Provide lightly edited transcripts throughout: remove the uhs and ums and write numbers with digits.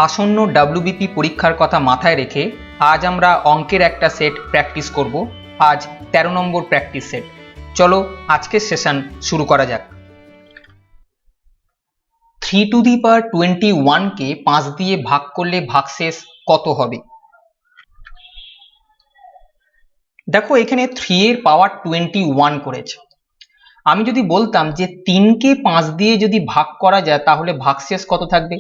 আসন্ন ডাব্লিউবিপি পরীক্ষার কথা মাথায় রেখে আজ আমরা অঙ্কের একটা সেট প্র্যাকটিস করব। আজ 13 নম্বর প্র্যাকটিস সেট। চলো আজকের সেশন শুরু করা যাক। 3 টু দি পাওয়ার 21 কে 5 দিয়ে ভাগ করলে ভাগশেষ কত হবে? দেখো এখানে 3 এর পাওয়ার 21 করেছে। আমি যদি বলতাম যে 3 কে 5 দিয়ে যদি ভাগ করা যায় তাহলে ভাগশেষ কত থাকবে?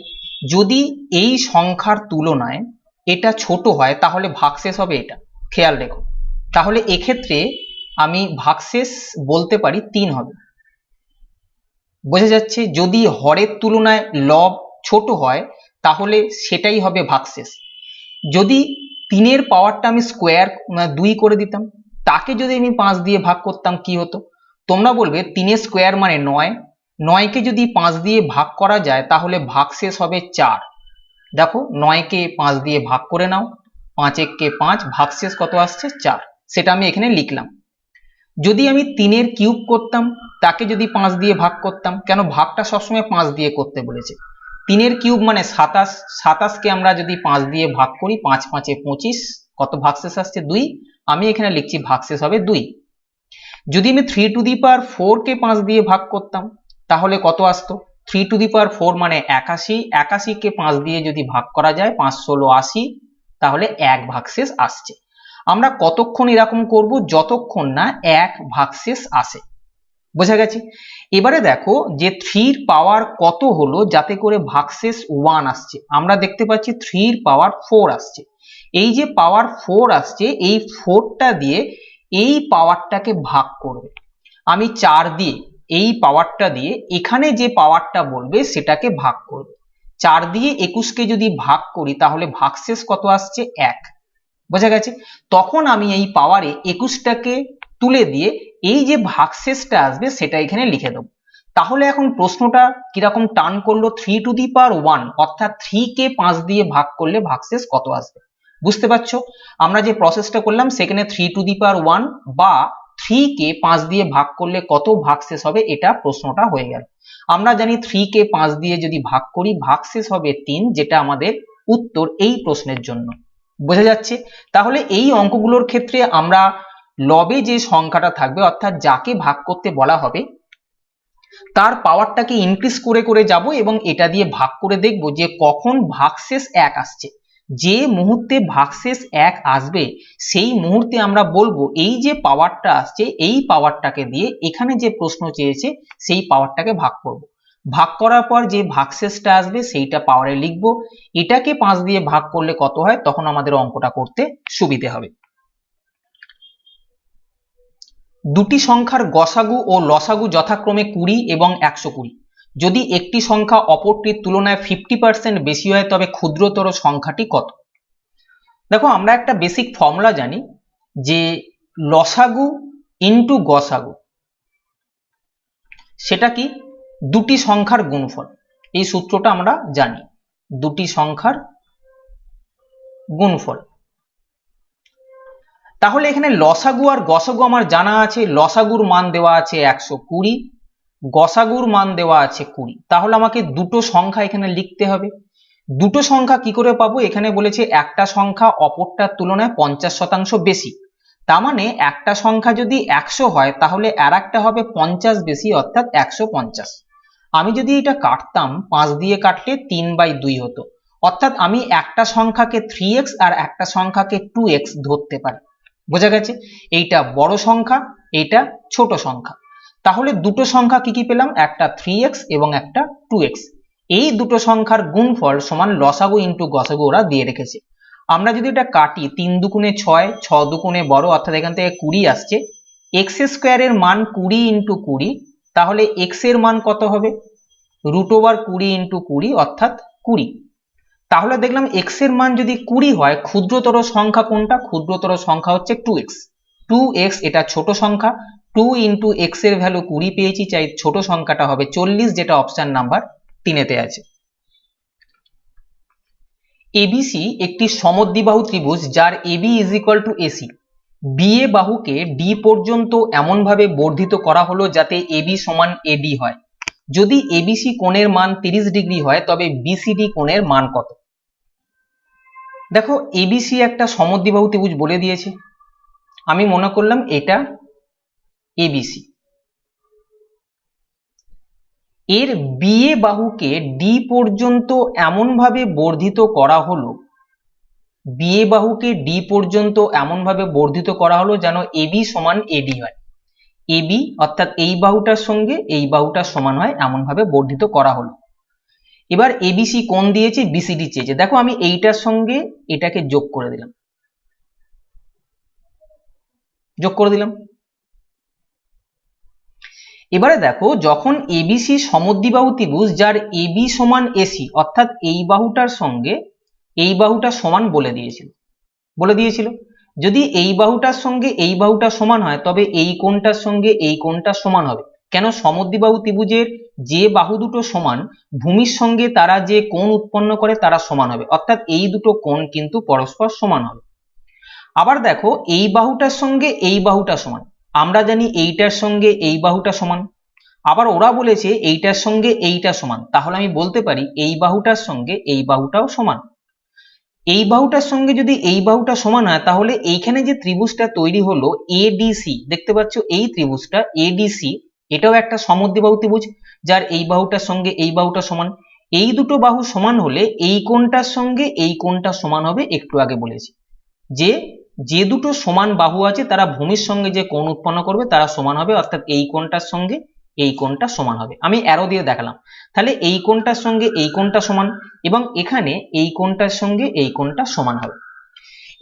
যদি এই সংখ্যার তুলনায় এটা ছোট হয় তাহলে ভাগশেষ হবে এটা। খেয়াল রেখো, তাহলে এক্ষেত্রে আমি ভাগশেষ বলতে পারি 3 হবে। বোঝা যাচ্ছে? যদি হরের তুলনায় লব ছোট হয় তাহলে সেটাই হবে ভাগশেষ। যদি 3 এর পাওয়ারটা আমি স্কোয়ার 2 করে দিতাম, তাকে যদি আমি 5 দিয়ে ভাগ করতাম কি হতো? তোমরা বলবে 3 এর স্কোয়ার মানে 9, 9 কে যদি 5 দিয়ে ভাগ করা যায় তাহলে ভাগশেষ হবে 4। দেখো 9 কে 5 দিয়ে ভাগ করে নাও, 5 একে 5, ভাগশেষ কত আসছে? 4। সেটা আমি এখানে লিখলাম। যদি আমি 3 এর কিউব করতাম, তাকে যদি 5 দিয়ে ভাগ করতাম, কেন ভাগটা সবসময় 5 দিয়ে করতে বলেছে। 3 এর কিউব মানে 27, 27 কে আমরা যদি 5 দিয়ে ভাগ করি, 5 5 এ 25, কত ভাগশেষ আসছে? 2। আমি এখানে লিখছি ভাগশেষ হবে 2। যদি আমি 3 টু দি পাওয়ার 4 কে 5 দিয়ে ভাগ করতাম তাহলে কত আসতো? 3 টু দি পাওয়ার 4 মানে 81, 81 কে 5 দিয়ে যদি ভাগ করা যায়, 5 16 80, তাহলে 1 ভাগশেষ আসছে। আমরা কতক্ষণ এরকম করব? যতক্ষণ না 1 ভাগশেষ আসে। বোঝা গেছে? এবারে দেখো যে 3 এর পাওয়ার কত হলো যাতে করে ভাগশেষ 1 আসছে। আমরা দেখতে পাচ্ছি 3 এর পাওয়ার 4 আসছে। এই যে পাওয়ার 4 আসছে, এই 4টা দিয়ে এই পাওয়ারটাকে ভাগ করবে। আমি 4 দিয়ে এই পাওয়ারটা দিয়ে এখানে যে পাওয়ারটা বলবে সেটাকে ভাগ করবে। 4 দিয়ে 21 কে যদি ভাগ করি তাহলে ভাগশেষ কত আসছে? 1। বোঝা গেছে? তখন আমি এই পাওয়ারে 21টাকে তুলে দিয়ে এই যে ভাগশেষটা আসবে সেটা এখানে লিখে দেবো। তাহলে এখন প্রশ্নটা কিরকম টার্ন করলো? 3 টু দি পাওয়ার 1 অর্থাৎ 3 কে 5 দিয়ে ভাগ করলে ভাগশেষ কত আসবে? বুঝতে পারছো? আমরা যে প্রসেসটা করলাম সেখানে 3 টু দি পাওয়ার 1 বা 3 কে 5 দিয়ে ভাগ করলে কত ভাগশেষ হবে, এটা প্রশ্নটা হয়ে গেল। আমরা জানি 3 কে 5 দিয়ে যদি ভাগ করি ভাগশেষ হবে 3, যেটা আমাদের উত্তর এই প্রশ্নের জন্য। বোঝা যাচ্ছে? তাহলে এই অঙ্কগুলোর ক্ষেত্রে আমরা লবে যে সংখ্যাটা থাকবে অর্থাৎ যাকে ভাগ করতে বলা হবে তার পাওয়ারটাকে ইনক্রিজ করে করে যাব এবং এটা দিয়ে ভাগ করে দেখব যে কখন ভাগশেষ 1 আসছে। যে মুহূর্তে ভাগশেষ 1 আসবে সেই মুহূর্তে আমরা বলবো এই যে পাওয়ারটা আসছে এই পাওয়ারটাকে দিয়ে এখানে যে প্রশ্ন চেয়েছে সেই পাওয়ারটাকে ভাগ করব। ভাগ করার পর যে ভাগশেষটা আসবে সেইটা পাওয়ারে লিখবো। এটাকে 5 দিয়ে ভাগ করলে কত হয় তখন আমাদের অঙ্কটা করতে সুবিধে হবে। দুটি সংখ্যার গসাগু ও লসাগু যথাক্রমে 20 এবং 120। যদি একটি সংখ্যা অপরটির তুলনায় 50% বেশি হয় তবে ক্ষুদ্রতর সংখ্যাটি কত? দেখো আমরা একটা বেসিক ফর্মুলা জানি যে লসাগু ইনটু গসাগু, সেটা কি? দুটি সংখ্যার গুণফল। এই সূত্রটা আমরা জানি, দুটি সংখ্যার গুণফল। তাহলে এখানে লসাগু আর গসাগু আমার জানা আছে। লসাগুর মান দেওয়া আছে 120, গসাগুর মান দেওয়া আছে 20। তাহলে আমাকে দুটো সংখ্যা এখানে লিখতে হবে। দুটো সংখ্যা কি করে পাবো? এখানে বলেছে একটা সংখ্যা অপরটার তুলনায় 50% বেশি। তার মানে একটা সংখ্যা যদি 100 হয় তাহলে আর একটা হবে 50 বেশি অর্থাৎ 150। আমি যদি এটা কাটতাম 5 দিয়ে কাটলে 3/2 হতো। অর্থাৎ আমি একটা সংখ্যাকে 3x আর একটা সংখ্যাকে 2x ধরতে পারি। বোঝা গেছে? এইটা বড় সংখ্যা, এইটা ছোট সংখ্যা। তাহলে দুটো সংখ্যা কি কি পেলাম? একটা 3x এবং একটা 2x। এই দুটো সংখ্যার গুণফল সমান লসাগু ইনটু গসাগু ওরা দিয়ে রেখেছে। আমরা যদি এটা কাটি 3 দুগুণে 6, 6 দুগুণে বড় অর্থাৎ এখান থেকে 20 আসছে। x স্কোয়ারের মান 20 ইনটু 20, তাহলে x এর মান কত হবে? √20 ইনটু 20 অর্থাৎ 20। তাহলে দেখলাম x এর মান যদি 20 হয় ক্ষুদ্রতর সংখ্যা কোনটা? ক্ষুদ্রতর সংখ্যা হচ্ছে 2x। 2x এটা ছোট সংখ্যা, 2 ইনটু x এর ভ্যালু 20 পেয়েছি, চাই ছোট সংখ্যাটা হবে 40, যেটা অপশন নাম্বার 3 আছে। ABC একটি সমদ্বিবাহু ত্রিভুজ যার AB = AC। BA বাহুকে D পর্যন্ত এমনভাবে বর্ধিত করা হলো যাতে AB সমান AD হয়। যদি ABC কোণের মান 30 ডিগ্রি হয় তবে BCD কোণের মান কত? দেখো এবিসি একটা সমদ্বিবাহু ত্রিভুজ বলে দিয়েছে, আমি মনে করলাম এটা এবিসি। এর বিএ বাহুকে ডি পর্যন্ত এমনভাবে বর্ধিত করা হলো, বিএ বাহুকে ডি পর্যন্ত এমনভাবে বর্ধিত করা হলো যেন এবি সমান এডি হয়। এবি অর্থাৎ এই বাহুটার সঙ্গে এই বাহুটার সমান হয় এমনভাবে বর্ধিত করা হলো। এবার এবিসি কোণ দিয়েছে, বিসিডি চেয়েছে। দেখো আমি এইটার সঙ্গে এটাকে যোগ করে দিলাম, যোগ করে দিলাম। এবারে দেখো যখন এবিসি সমদ্বিবাহু ত্রিভুজ যার এবি সমান এসি অর্থাৎ এই বাহুটার সঙ্গে এই বাহুটা সমান বলে দিয়েছিল যদি এই বাহুটার সঙ্গে এই বাহুটা সমান হয় তবে এই কোণটার সঙ্গে এই কোণটা সমান হবে। কেন? সমদ্বিবাহু ত্রিভুজের যে বাহু দুটো সমান ভূমির সঙ্গে তারা যে কোণ উৎপন্ন করে তারা সমান হবে, অর্থাৎ এই দুটো কোণ কিন্তু পরস্পর সমান হবে। আবার দেখো এই বাহুটার সঙ্গে এই বাহুটা সমান, আমরা জানি এইটার সঙ্গে এই বাহুটা সমান, আবার ওরা বলেছে এইটার সঙ্গে এইটা সমান, তাহলে আমি বলতে পারি এই বাহুটার সঙ্গে এই বাহুটাও সমান। এই বাহুটার সঙ্গে যদি এই বাহুটা সমান হয় তাহলে এইখানে যে ত্রিভুজটা তৈরি হলো এডিসি, দেখতে পাচ্ছ এই ত্রিভুজটা এডিসি, এটাও একটা সমদ্বিবাহু ত্রিভুজ যার এই বাহুটার সঙ্গে এই বাহুটা সমান। এই দুটো বাহু সমান হলে এই কোণটার সঙ্গে এই কোণটা সমান হবে, একটু আগে বলেছি যে যে দুটো সমান বাহু আছে তারা ভূমির সঙ্গে যে কোণ উৎপন্ন করবে তারা সমান হবে, অর্থাৎ এই কোণটার সঙ্গে এই কোণটা সমান হবে। আমি অ্যারো দিয়ে দেখালাম, তাহলে এই কোণটার সঙ্গে এই কোণটা সমান এবং এখানে এই কোণটার সঙ্গে এই কোণটা সমান হবে।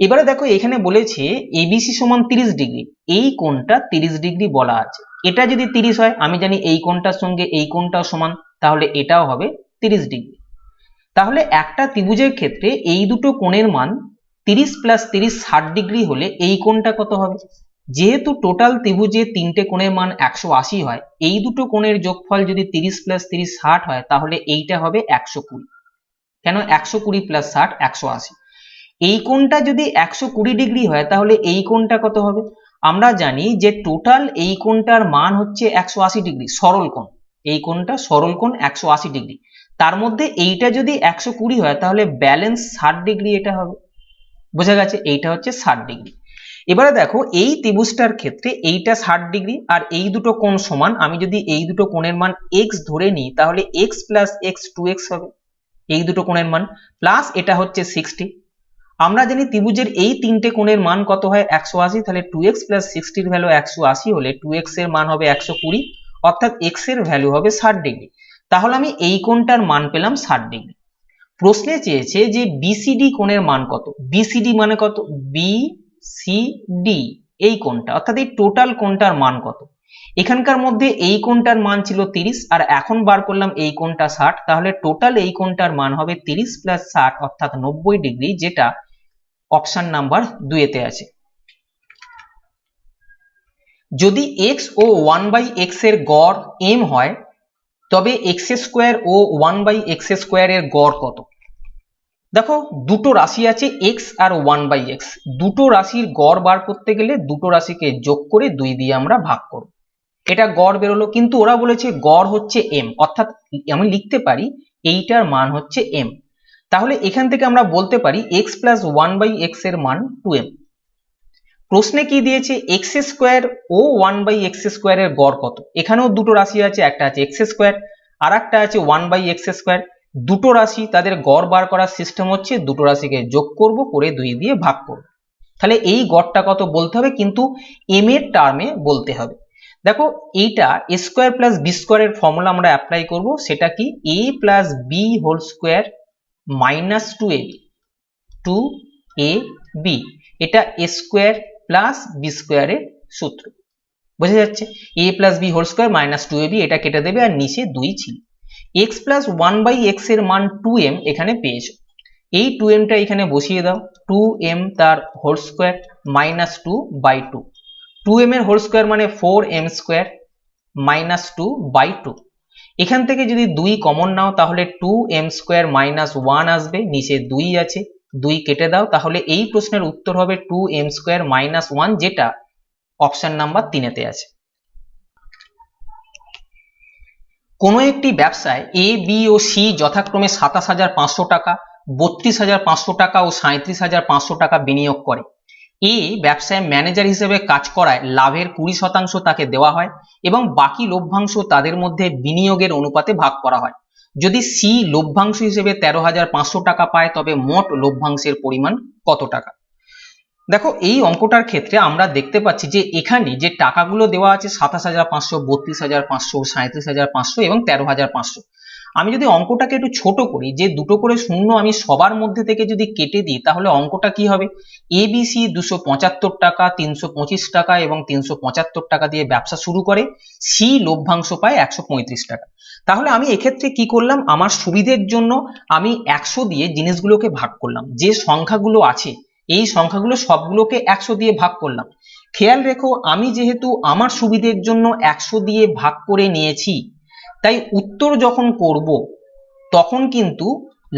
এবারে দেখো এখানে বলেছে এবিসি সমান 30 ডিগ্রি, এই কোণটা 30 ডিগ্রি বলা আছে। এটা যদি 30 হয়, আমি জানি এই কোণটার সঙ্গে এই কোণটাও সমান, তাহলে এটাও হবে 30 ডিগ্রি। তাহলে একটা ত্রিভুজের ক্ষেত্রে এই দুটো কোণের মান 30 প্লাস 30 60 ডিগ্রি হলে এই কোণটা কত হবে? যেহেতু টোটাল ত্রিভুজে তিনটে কোণের মান 180 হয়, এই দুটো কোণের যোগফল যদি 30 প্লাস 30 60 হয় তাহলে এইটা হবে 120। কেন? 120 প্লাস 60 180। এই কোণটা যদি 120 ডিগ্রি হয় তাহলে এই কোণটা কত হবে? আমরা জানি যে টোটাল এই কোণটার মান হচ্ছে 180 ডিগ্রি, সরল কোণ। এই কোণটা সরল কোণ 180 ডিগ্রি, তার মধ্যে এইটা যদি 120 হয় তাহলে ব্যালেন্স 60 ডিগ্রি এটা হবে। বোঝা গেছে? এইটা হচ্ছে 60 ডিগ্রি। এবারে দেখো এই ত্রিভুজটার ক্ষেত্রে এইটা 60 ডিগ্রি আর এই দুটো কোণ সমান, আমি যদি এই দুটো কোণের মান x ধরে নিই তাহলে x প্লাস x 2x হবে এই দুটো কোণের মান, প্লাস এটা হচ্ছে 60। আমরা জানি ত্রিভুজের এই তিনটে কোণের মান কত হয়? 180, তাহলে 2x প্লাস 60 এর ভ্যালু 180 হলে 2x এর মান হবে 120, অর্থাৎ x এর ভ্যালু হবে 60 ডিগ্রি। তাহলে আমি এই কোণটার মান পেলাম 60 ডিগ্রি। প্রশ্নে চেয়েছে যে বিসিডি কোণের মান কত। বিসিডি মানে কত? বিসিডি এই কোণটা, অর্থাৎ এই টোটাল কোণটার মান কত। এখানকার মধ্যে এই কোণটার মান ছিল 30 আর এখন বার করলাম এই কোণটা 60, তাহলে টোটাল এই কোণটার মান হবে 30 প্লাস 60 অর্থাৎ 90 ডিগ্রি, যেটা অপশন নাম্বার 2 তে আছে। যদি x ও 1/x এর গড় m হয় তবে x স্কোয়ার ও 1/x স্কোয়ার এর গড় কত? দেখো দুটো রাশি আছে x আর 1/x, দুটো রাশির গড় বার করতে গেলে দুটো রাশিকে যোগ করে 2 দিয়ে আমরা ভাগ করব, এটা গড় বেরোলো। কিন্তু ওরা বলেছে গড় হচ্ছে m, অর্থাৎ আমি লিখতে পারি এইটার মান হচ্ছে m। তাহলে এখান থেকে আমরা বলতে পারি x প্লাস 1/x এর মান 2m। প্রশ্নে কি দিয়েছে? x স্কোয়ার ও 1/x স্কোয়ার এর গড় কত। এখানেও দুটো রাশি আছে, একটা আছে x স্কোয়ার আর একটা আছে 1/x স্কোয়ার। দুটো রাশি তাদের গড় বার করার সিস্টেম হচ্ছে দুটো রাশিকে যোগ করব, করে 2 দিয়ে ভাগ করব। তাহলে এই গড়টা কত বলতে হবে, কিন্তু m এর টার্মে বলতে হবে। দেখো এইটা a স্কোয়ার প্লাস বি স্কোয়ারের ফর্মুলা আমরা অ্যাপ্লাই করব, সেটা কি? a plus B whole square minus 2ab, 2ab, এটা a স্কোয়ার প্লাস বি স্কোয়ারের সূত্র। বোঝা যাচ্ছে? a plus B whole square minus 2ab, এটা কেটে দেবে আর নিচে 2 ছিল। x প্লাস 1/x এর মান 2m এখানে পেয়েছো, এই 2m টা এখানে বসিয়ে দাও, 2m তার হোল স্কোয়ার মাইনাস 2/2, 2m এর হোল স্কোয়ার মানে 4m স্কোয়ার মাইনাস 2/2। এখান থেকে যদি 2 কমন নাও তাহলে 2m স্কোয়ার মাইনাস 1 আসবে, নিচে 2 আছে, 2 কেটে দাও, তাহলে এই প্রশ্নের উত্তর হবে 2m স্কোয়ার মাইনাস 1, যেটা অপশন নাম্বার 3 তে আছে। কোনো একটি ব্যবসায় এ বি ও সি যথাক্রমে 27,500 টাকা 32,500 টাকা ও 37,500 টাকা বিনিয়োগ করে। এ ব্যবসায় ম্যানেজার হিসেবে কাজ করায় লাভের 20% তাকে দেওয়া হয় এবং বাকি লভ্যাংশ তাদের মধ্যে বিনিয়োগের অনুপাতে ভাগ করা হয়। যদি সি লভ্যাংশ হিসেবে 13,500 টাকা পায় তবে মোট লভ্যাংশের পরিমাণ কত টাকা? দেখো এই অঙ্কটার ক্ষেত্রে আমরা দেখতে পাচ্ছি যে এখানে যে টাকাগুলো দেওয়া আছে 27,500, 32,500, 37,500 এবং 13,500। আমি যদি অঙ্কটাকে একটু ছোট করি, যে দুটো করে শূন্য আমি সবার মধ্যে থেকে যদি কেটে দিই তাহলে অঙ্কটা কি হবে? এবিসি 275 টাকা, 325 টাকা এবং 375 টাকা দিয়ে ব্যবসা শুরু করে, সি লভ্যাংশ পায় 135 টাকা। তাহলে আমি এক্ষেত্রে কি করলাম, আমার সুবিধের জন্য আমি 100 দিয়ে জিনিসগুলোকে ভাগ করলাম। যে সংখ্যাগুলো আছে এই সংখ্যাগুলো সবগুলোকে 100 দিয়ে ভাগ করলাম। খেয়াল রেখো, আমি যেহেতু আমার সুবিধের জন্য 100 দিয়ে ভাগ করে নিয়েছি, তাই উত্তর যখন করব তখন কিন্তু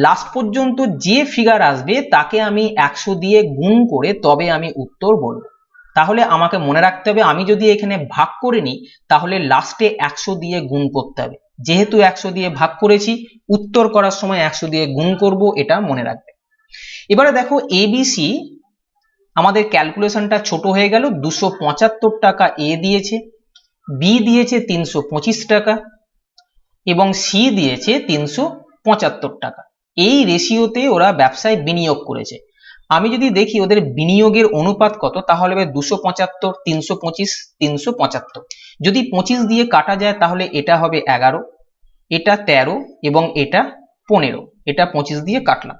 লাস্ট পর্যন্ত যে ফিগার আসবে তাকে আমি 100 দিয়ে গুণ করে তবে আমি উত্তর বলবো। তাহলে আমাকে মনে রাখতে হবে, আমি যদি এখানে ভাগ করে নিই তাহলে লাস্টে 100 দিয়ে গুণ করতে হবে। যেহেতু 100 দিয়ে ভাগ করেছি, উত্তর করার সময় 100 দিয়ে গুণ করব, এটা মনে রাখবে। এবারে দেখো এবিসি আমাদের ক্যালকুলেশনটা ছোট হয়ে গেল। 275 টাকা এ দিয়েছে, বি দিয়েছে 325 টাকা এবং সি দিয়েছে 375 টাকা। এই রেশিওতে ওরা ব্যবসায় বিনিয়োগ করেছে। আমি যদি দেখি ওদের বিনিয়োগের অনুপাত কত, তাহলে 275, 325, 375। যদি 25 দিয়ে কাটা যায় তাহলে এটা হবে 11, এটা 13 এবং এটা 15। এটা 25 দিয়ে কাটলাম,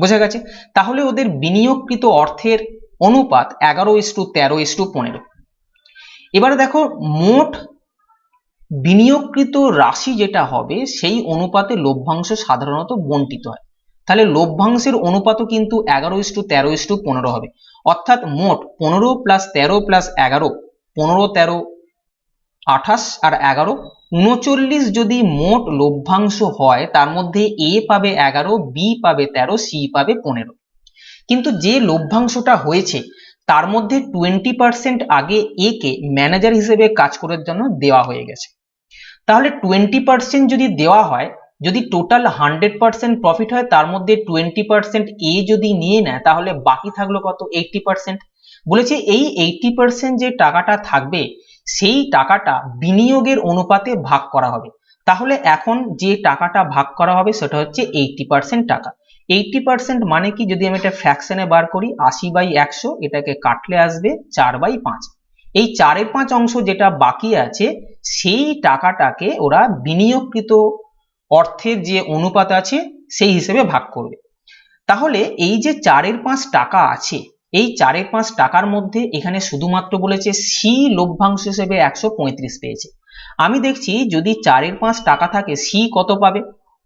বোঝা গেছে? তাহলে ওদের বিনিয়োগকৃত অর্থের অনুপাত 11:13:15। এবারে দেখো মোট বিনিয়োগকৃত রাশি যেটা হবে সেই অনুপাতে লভ্যাংশ সাধারণত বণ্টিত হয়। তাহলে লভ্যাংশের অনুপাতও কিন্তু 11:13:15 হবে। অর্থাৎ মোট 15 প্লাস 13 প্লাস 11, 15, 13, 28 আর 11, 39 যদি মোট লভ্যাংশ হয় তার মধ্যে এ পাবে 11, বি পাবে 13, সি পাবে 15। কিন্তু যে লভ্যাংশটা হয়েছে তার মধ্যে 20% আগে এ কে ম্যানেজার হিসেবে কাজ করার জন্য দেওয়া হয়ে গেছে। তাহলে 20% যদি দেওয়া হয়, যদি টোটাল 100% প্রফিট হয় তার মধ্যে 20% এ যদি নিয়ে নেয় তাহলে বাকি থাকলো কত? 80%। বলেছে এই 80% যে টাকাটা থাকবে সেই টাকাটা বিনিয়োগের অনুপাতে ভাগ করা হবে। তাহলে এখন যে টাকাটা ভাগ করা হবে সেটা হচ্ছে 80% টাকা। 80% মানে কি, যদি আমি এটা ফ্র্যাকশনে বার করি 80/100, এটাকে কাটলে আসবে 4/5। এই 4/5 অংশ যেটা বাকি আছে সেই টাকাটাকে ওরা বিনিয়োগকৃত অর্থের যে অনুপাত আছে সেই হিসেবে ভাগ করবে। তাহলে এই যে 4/5 টাকা আছে, এই 4/5 টাকার মধ্যে এখানে শুধুমাত্র বলেছে সি লভ্যাংশ হিসেবে 135 পেয়েছে। আমি দেখছি যদি 4/5 টাকা থাকে সি কত পাবে?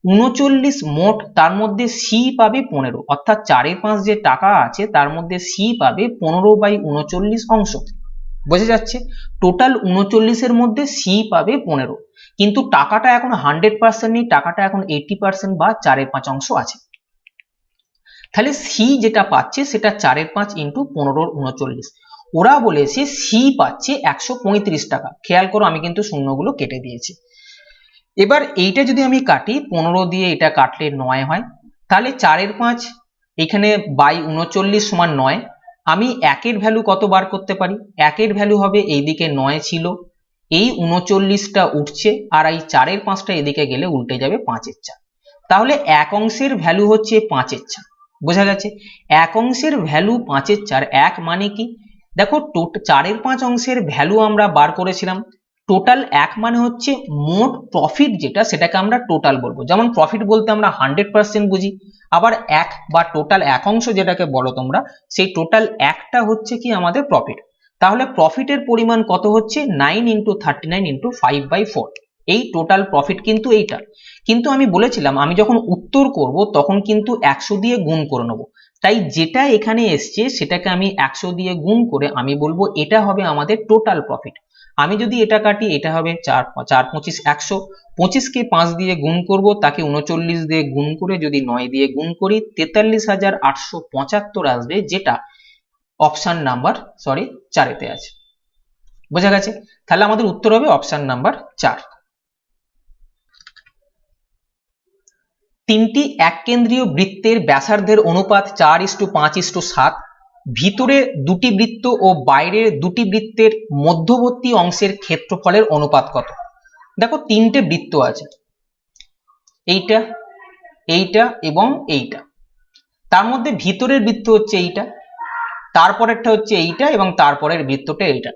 39 মোট, তার মধ্যে সি পাবে 15। অর্থাৎ 4/5 যে টাকা আছে তার মধ্যে সি পাবে 15/39 অংশ। বোঝা যাচ্ছে? টোটাল 39 এর মধ্যে সি পাবে 15, কিন্তু টাকাটা এখন 100% নেই, টাকাটা এখন 80% বা 4/5 অংশ আছে। তাহলে সি যেটা পাচ্ছে সেটা 4/5 ইন্টু 15/39। ওরা বলেছে সি পাচ্ছে 135 টাকা। খেয়াল করো আমি কিন্তু শূন্যগুলো কেটে দিয়েছি। এবার এইটা যদি আমি কাটি, 15 দিয়ে এটা কাটলে 9 হয়। তাহলে 4/5 এখানে বাই 39 সমান 9। আমি একের ভ্যালু কত বার করতে পারি? একের ভ্যালু হবে এইদিকে 9 ছিল, এই 39টা উঠছে আর এই 4/5টা এদিকে গেলে উল্টে যাবে 5/4। তাহলে এক অংশের ভ্যালু হচ্ছে 5/4। বোঝা গেছে? এক অংশের ভ্যালু 5/4। এক মানে কি? দেখো 4/5 অংশের ভ্যালু আমরা বার করেছিলাম। টোটাল এক মানে হচ্ছে মোট প্রফিট যেটা, সেটাকে আমরা টোটাল বলবো। যেমন প্রফিট বলতে আমরা 100% বুঝি, আবার এক বা টোটাল এক অংশ যেটাকে বলো তোমরা, সেই টোটাল একটা হচ্ছে কি আমাদের প্রফিট। তাহলে প্রফিটের পরিমাণ কত হচ্ছে? 9 × 39 × 5/4। এই টোটাল প্রফিট কিন্তু এইটা। কিন্তু আমি বলেছিলাম আমি যখন উত্তর করব তখন কিন্তু 100 দিয়ে গুণ করে নেব। তাই যেটা এখানে এসছে সেটাকে আমি 100 দিয়ে গুণ করে আমি বলবো এটা হবে আমাদের টোটাল প্রফিট। আমি যদি এটা কাটি এটা হবে 4 4 25 100। 25কে 5 দিয়ে গুণ করব, তাকে 39 দিয়ে গুণ করে যদি 9 দিয়ে গুণ করি 43,875 আসবে, যেটা অপশন নাম্বার 4 আছে। বোঝা গেছে? তাহলে আমাদের উত্তর হবে অপশন নাম্বার 4। তিনটি এককেন্দ্রীয় বৃত্তের ব্যাসার্ধের অনুপাত 4:5:7, ভিতরে দুটি বৃত্ত ও বাইরের দুটি বৃত্তের মধ্যবর্তী অংশের ক্ষেত্রফলের অনুপাত কত? দেখো তিনটে বৃত্ত আছে, এইটা, এইটা এবং এইটা। তার মধ্যে ভিতরের বৃত্ত হচ্ছে এইটা, তারপরেরটা হচ্ছে এইটা এবং তারপরের বৃত্তটা এইটা।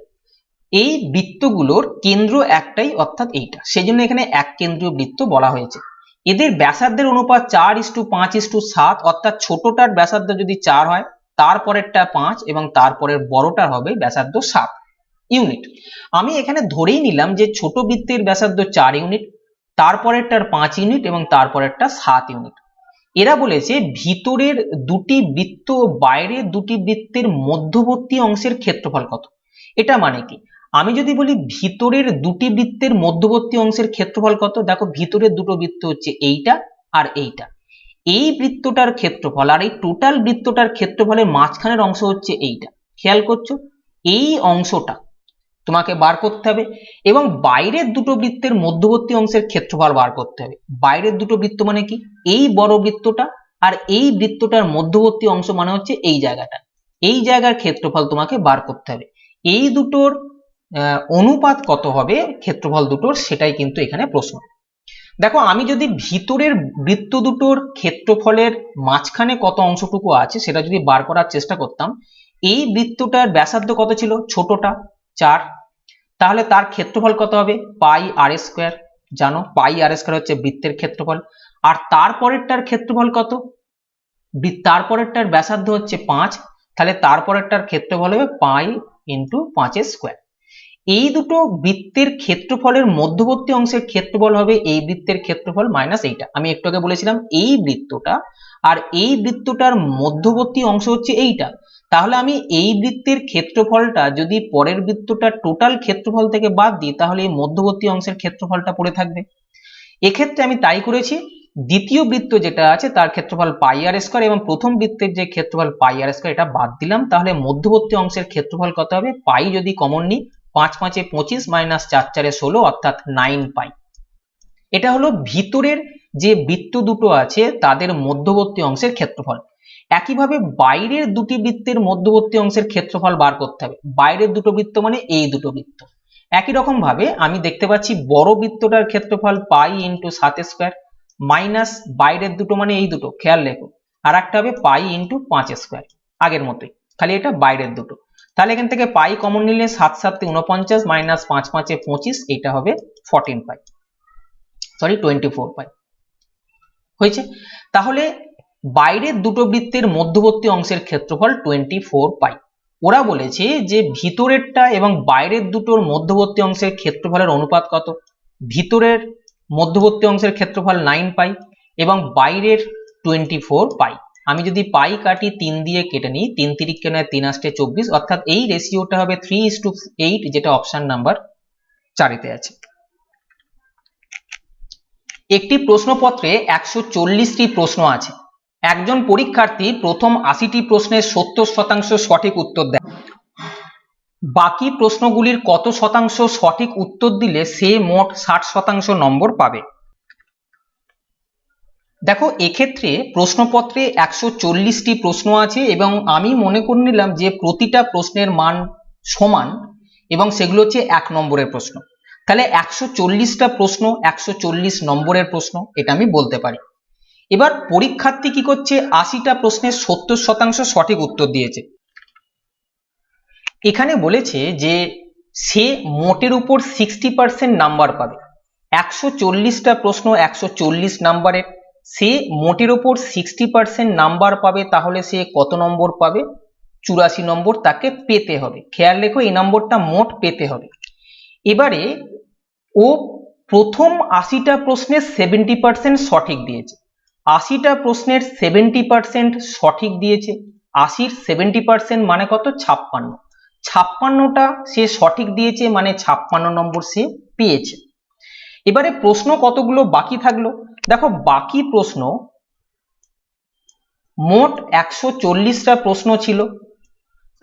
এই বৃত্তগুলোর কেন্দ্র একটাই, অর্থাৎ এইটা, সেজন্য এখানে এক কেন্দ্রীয় বৃত্ত বলা হয়েছে। এদের ব্যাসার্ধের অনুপাত 4:5:7, অর্থাৎ ছোটটার ব্যাসার্ধ যদি 4 হয়, তারপরেরটা 5 এবং তারপরের বড়টার হবে ব্যাসার্ধ 7 ইউনিট। আমি এখানে ধরেই নিলাম যে ছোট বৃত্তের ব্যাসার্ধ 4 ইউনিট, তারপরেরটার 5 ইউনিট এবং তারপরেরটা 7 ইউনিট। এরা বলেছে ভিতরের দুটি বৃত্ত ও বাইরের দুটি বৃত্তের মধ্যবর্তী অংশের ক্ষেত্রফল কত। এটা মানে কি, আমি যদি বলি ভিতরের দুটি বৃত্তের মধ্যবর্তী অংশের ক্ষেত্রফল কত, দেখো ভিতরের দুটো বৃত্ত হচ্ছে এইটা আর এইটা, এই বৃত্তটার ক্ষেত্রফল আর এই টোটাল বৃত্তটার ক্ষেত্রফলের মাঝখানের অংশ হচ্ছে এইটা, খেয়াল করছো, এই অংশটা তোমাকে বার করতে হবে এবং বাইরের দুটো বৃত্তের মধ্যবর্তী অংশের ক্ষেত্রফল বার করতে হবে। বাইরের দুটো বৃত্ত মানে কি, এই বড় বৃত্তটা আর এই বৃত্তটার মধ্যবর্তী অংশ মানে হচ্ছে এই জায়গাটা, এই জায়গার ক্ষেত্রফল তোমাকে বার করতে হবে। এই দুটোর অনুপাত কত হবে ক্ষেত্রফল দুটোর, সেটাই কিন্তু এখানে প্রশ্ন। দেখো আমি যদি ভিতরের বৃত্ত দুটোর ক্ষেত্রফলের মাঝখানে কত অংশটুকু আছে সেটা যদি বার করার চেষ্টা করতাম, এই বৃত্তটার ব্যাসার্ধ কত ছিল, ছোটটা 4, তাহলে তার ক্ষেত্রফল কত হবে, পাই আর স্কোয়ার। জানো পাই আর স্কোয়ার হচ্ছে বৃত্তের ক্ষেত্রফল। আর তারপরেরটার ক্ষেত্রফল কত, তারপরেরটার ব্যাসার্ধ হচ্ছে 5, তাহলে তারপরেরটার ক্ষেত্রফল হবে পাই ইন্টু 5 স্কোয়ার। এই দুটো বৃত্তের ক্ষেত্রফলের মধ্যবর্তী অংশের ক্ষেত্রফল হবে এই বৃত্তের ক্ষেত্রফল মাইনাস এইটা। আমি একটু আগে বলেছিলাম এই বৃত্তটা আর এই বৃত্তটার মধ্যবর্তী অংশ হচ্ছে এইটা, তাহলে আমি এই বৃত্তের ক্ষেত্রফলটা যদি পরের বৃত্তটার টোটাল ক্ষেত্রফল থেকে বাদ দিই, তাহলে এই মধ্যবর্তী অংশের ক্ষেত্রফলটা পড়ে থাকবে। এক্ষেত্রে আমি তাই করেছি, দ্বিতীয় বৃত্ত যেটা আছে তার ক্ষেত্রফল পাই আর স্কোয়ার এবং প্রথম বৃত্তের যে ক্ষেত্রফল পাই আর স্কোয়ার, এটা বাদ দিলাম, তাহলে মধ্যবর্তী অংশের ক্ষেত্রফল কত হবে, পাই যদি কমন নিই, 5×5=25 মাইনাস 4×4=16, অর্থাৎ 9 পাই। এটা হলো ভিতরের যে বৃত্ত দুটো আছে তাদের মধ্যবর্তী অংশের ক্ষেত্রফল। একইভাবে বাইরের দুটি বৃত্তের মধ্যবর্তী অংশের ক্ষেত্রফল বার করতে হবে। বাইরের দুটো বৃত্ত মানে এই দুটো বৃত্ত। একই রকম ভাবে আমি দেখতে পাচ্ছি বড় বৃত্তটার ক্ষেত্রফল পাই ইন্টু 7 স্কোয়ার মাইনাস বাইরের দুটো মানে এই দুটো, খেয়াল রেখো, আর একটা হবে পাই ইন্টু 5 স্কোয়ার, আগের মতোই, খালি এটা বাইরের দুটো। তাহলে এখান থেকে পাই কমন নিলে 7×7=49 মাইনাস 5×5=25, এটা হবে 14 পাই, সরি 24 পাই হয়েছে। তাহলে বাইরের দুটো বৃত্তের মধ্যবর্তী অংশের ক্ষেত্রফল 24 পাই। ওরা বলেছে যে ভিতরেরটা এবং বাইরের দুটোর মধ্যবর্তী অংশের ক্ষেত্রফলের অনুপাত কত, ভিতরের মধ্যবর্তী অংশের ক্ষেত্রফল 9 পাই এবং বাইরের 24 পাই। আমি যদি পাই কাটি 3 দিয়ে কেটে নিই, 3 3 9 3 8 24, অর্থাৎ এই রেশিওটা হবে 3:8, যেটা অপশন নাম্বার 4-তে আছে। একটি প্রশ্নপত্রে 140টি প্রশ্ন আছে। একজন পরীক্ষার্থী প্রথম 80টি প্রশ্নের 70% সঠিক উত্তর দেয়, বাকি প্রশ্নগুলির কত শতাংশ সঠিক উত্তর দিলে সে মোট 60% নম্বর পাবে। দেখো এক্ষেত্রে প্রশ্নপত্রে 140টি প্রশ্ন আছে এবং আমি মনে করে নিলাম যে প্রতিটা প্রশ্নের মান সমান এবং সেগুলো হচ্ছে 1 নম্বরের প্রশ্ন, তাহলে 140টা প্রশ্ন 140 নম্বরের প্রশ্ন, এটা আমি বলতে পারি। এবার পরীক্ষার্থী কি করছে, 80টা প্রশ্নের 70% সঠিক উত্তর দিয়েছে। এখানে বলেছে যে সে মোটের উপর 60% নাম্বার পাবে। 140টা প্রশ্ন 140 নাম্বারের, সে মোটের উপর 60% নাম্বার পাবে, তাহলে সে কত নম্বর পাবে, 84 নম্বর তাকে পেতে হবে। খেয়াল রেখো এই নম্বরটা মোট পেতে হবে। এবারে ও প্রথম 80টা প্রশ্নের 70% সঠিক দিয়েছে, 80টা প্রশ্নের 70% সঠিক দিয়েছে, 80-র 70% মানে কত, 56, 56টা সে সঠিক দিয়েছে মানে 56 নম্বর সে পেয়েছে। এবারে প্রশ্ন কতগুলো বাকি থাকলো, দেখো বাকি প্রশ্ন মোট 140টা প্রশ্ন ছিল,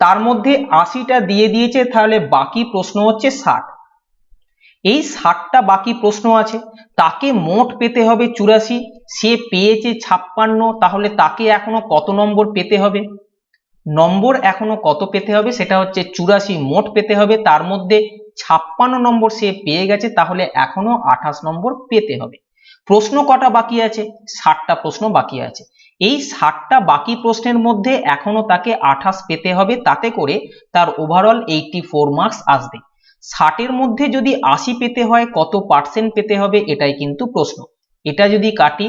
তার মধ্যে 80টা দিয়ে দিয়েছে, তাহলে বাকি প্রশ্ন হচ্ছে 60। এই 60টা বাকি প্রশ্ন আছে, তাকে মোট পেতে হবে 84, সে পেয়েছে 56, তাহলে তাকে এখনো কত নম্বর পেতে হবে? নম্বর এখনো কত পেতে হবে? সেটা হচ্ছে 84 মোট পেতে হবে, তার মধ্যে 56 নম্বর সে পেয়ে গেছে, তাহলে এখনো 28 নম্বর পেতে হবে। প্রশ্ন কটা বাকি আছে? 60টা প্রশ্ন বাকি আছে। এই 60টা বাকি প্রশ্নের মধ্যে এখনো তাকে 28 পেতে হবে, তাতে করে তার ওভারঅল 84 মার্কস আসবে। 60-এর মধ্যে যদি 80 পেতে হয় কত পার্সেন্ট পেতে হবে, এটাই কিন্তু প্রশ্ন। এটা যদি কাটি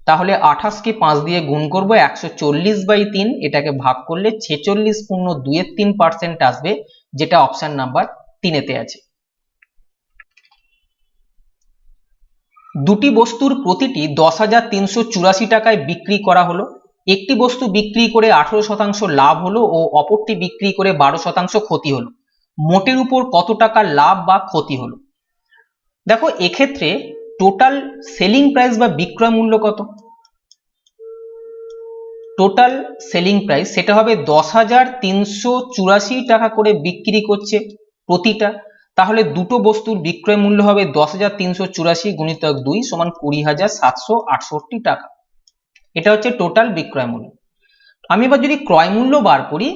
তাহলে 28 কে 5 দিয়ে গুণ করব, 140/3, এটাকে ভাগ করলে 46.2% আসবে, যেটা অপশন নাম্বার 3-এতে আছে। দুটি বস্তুর প্রতিটি 10,384 টাকায় বিক্রি করা হলো। একটি বস্তু বিক্রি করে 18% লাভ হলো ও অপরটি বিক্রি করে 12% ক্ষতি হলো। মোটের উপর কত টাকা লাভ বা ক্ষতি হলো? দেখো এক্ষেত্রে টোটাল সেলিং প্রাইস বা বিক্রয় মূল্য কত? টোটাল সেলিং প্রাইস সেটা হবে 10,384 টাকা করে বিক্রি করছে প্রতিটা, তাহলে দুটো বস্তুর বিক্রয় মূল্য হবে 10,384 গুণিতক 2 সমান 20,768 টাকা। এটা হচ্ছে টোটাল বিক্রয় মূল্য। আমি এবার যদি ক্রয় মূল্য বার করি,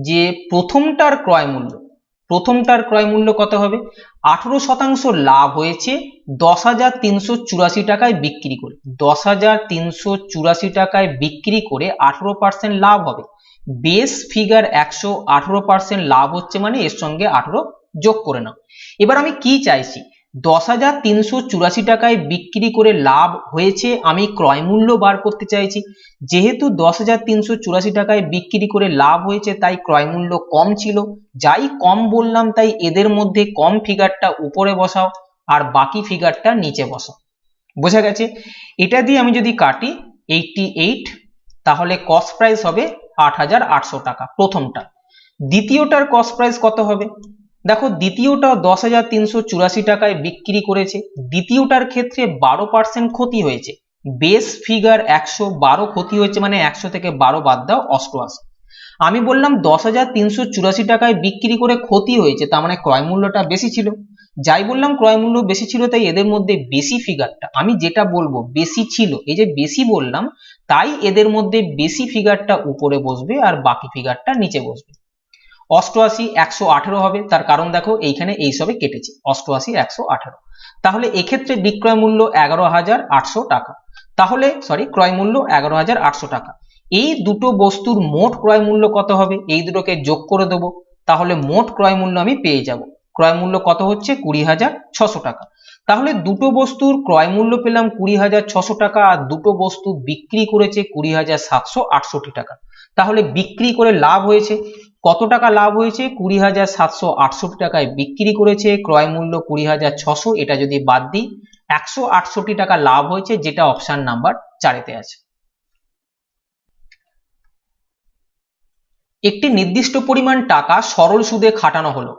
যে প্রথমটার ক্রয় মূল্য কত হবে? 18% লাভ হয়েছে 10,384 টাকায় বিক্রি করে, 10,384 টাকায় বিক্রি করে 18% লাভ হবে। বেস ফিগার 100, 18% লাভ হচ্ছে মানে এর সঙ্গে 18 যোগ করে নাও। এবার আমি কি চাইছি? 10,384 টাকায় বিক্রি করে লাভ হয়েছে, আমি ক্রয় মূল্য বার করতে চাইছি। যেহেতু 10,384 টাকায় বিক্রি করে লাভ হয়েছে তাই ক্রয় মূল্য কম ছিল, যাই কম বললাম তাই এদের মধ্যে কম ফিগারটা উপরে বসাও আর বাকি ফিগারটা নিচে বসাও। বোঝা গেছে? এটা দিয়ে আমি যদি কাটি 88, তাহলে কস্ট প্রাইস হবে 8,800 টাকা প্রথমটা। দ্বিতীয়টার কস্ট প্রাইস কত হবে? দেখো দ্বিতীয়টা 10,384 টাকায় বিক্রি করেছে, দ্বিতীয়টার ক্ষেত্রে 12% ক্ষতি হয়েছে। বেস ফিগার 100, 12 ক্ষতি হয়েছে মানে 100 থেকে 12 বাদ দাও, 88। আমি বললাম 10,384 টাকায় বিক্রি করে ক্ষতি হয়েছে, তার মানে ক্রয় মূল্যটা বেশি ছিল। যাই বললাম ক্রয় মূল্য বেশি ছিল, তাই এদের মধ্যে বেশি ফিগারটা আমি যেটা বলবো বেশি ছিল, এই যে বেশি বললাম তাই এদের মধ্যে বেশি ফিগারটা উপরে বসবে আর বাকি ফিগারটা নিচে বসবে। 88 118 হবে, তার কারণ দেখো এইখানে এই সবে কেটেছে, 88 118। তাহলে এক্ষেত্রে বিক্রয় মূল্য 11,800 টাকা, তাহলে ক্রয় মূল্য 11,800 টাকা। এই দুটো বস্তুর মোট ক্রয় মূল্য কত হবে? এই দুটোকে যোগ করে দেবো, তাহলে মোট ক্রয় মূল্য আমি পেয়ে যাব। ক্রয় মূল্য কত হচ্ছে? 20,600 টাকা। তাহলে দুটো বস্তুর ক্রয় মূল্য পেলাম 20,600 টাকা আর দুটো বস্তু বিক্রি করেছে 20,768 টাকা। তাহলে বিক্রি করে লাভ হয়েছে কত টাকা? লাভ হয়েছে 20,768 টাকায় বিক্রি করেছে, ক্রয় মূল্য 20,600, এটা যদি বাদ দিই 168 টাকা লাভ হয়েছে, যেটা অপশন নাম্বার 4-এতে আছে। একটি নির্দিষ্ট পরিমাণ টাকা সরল সুদে খাটানো হলো।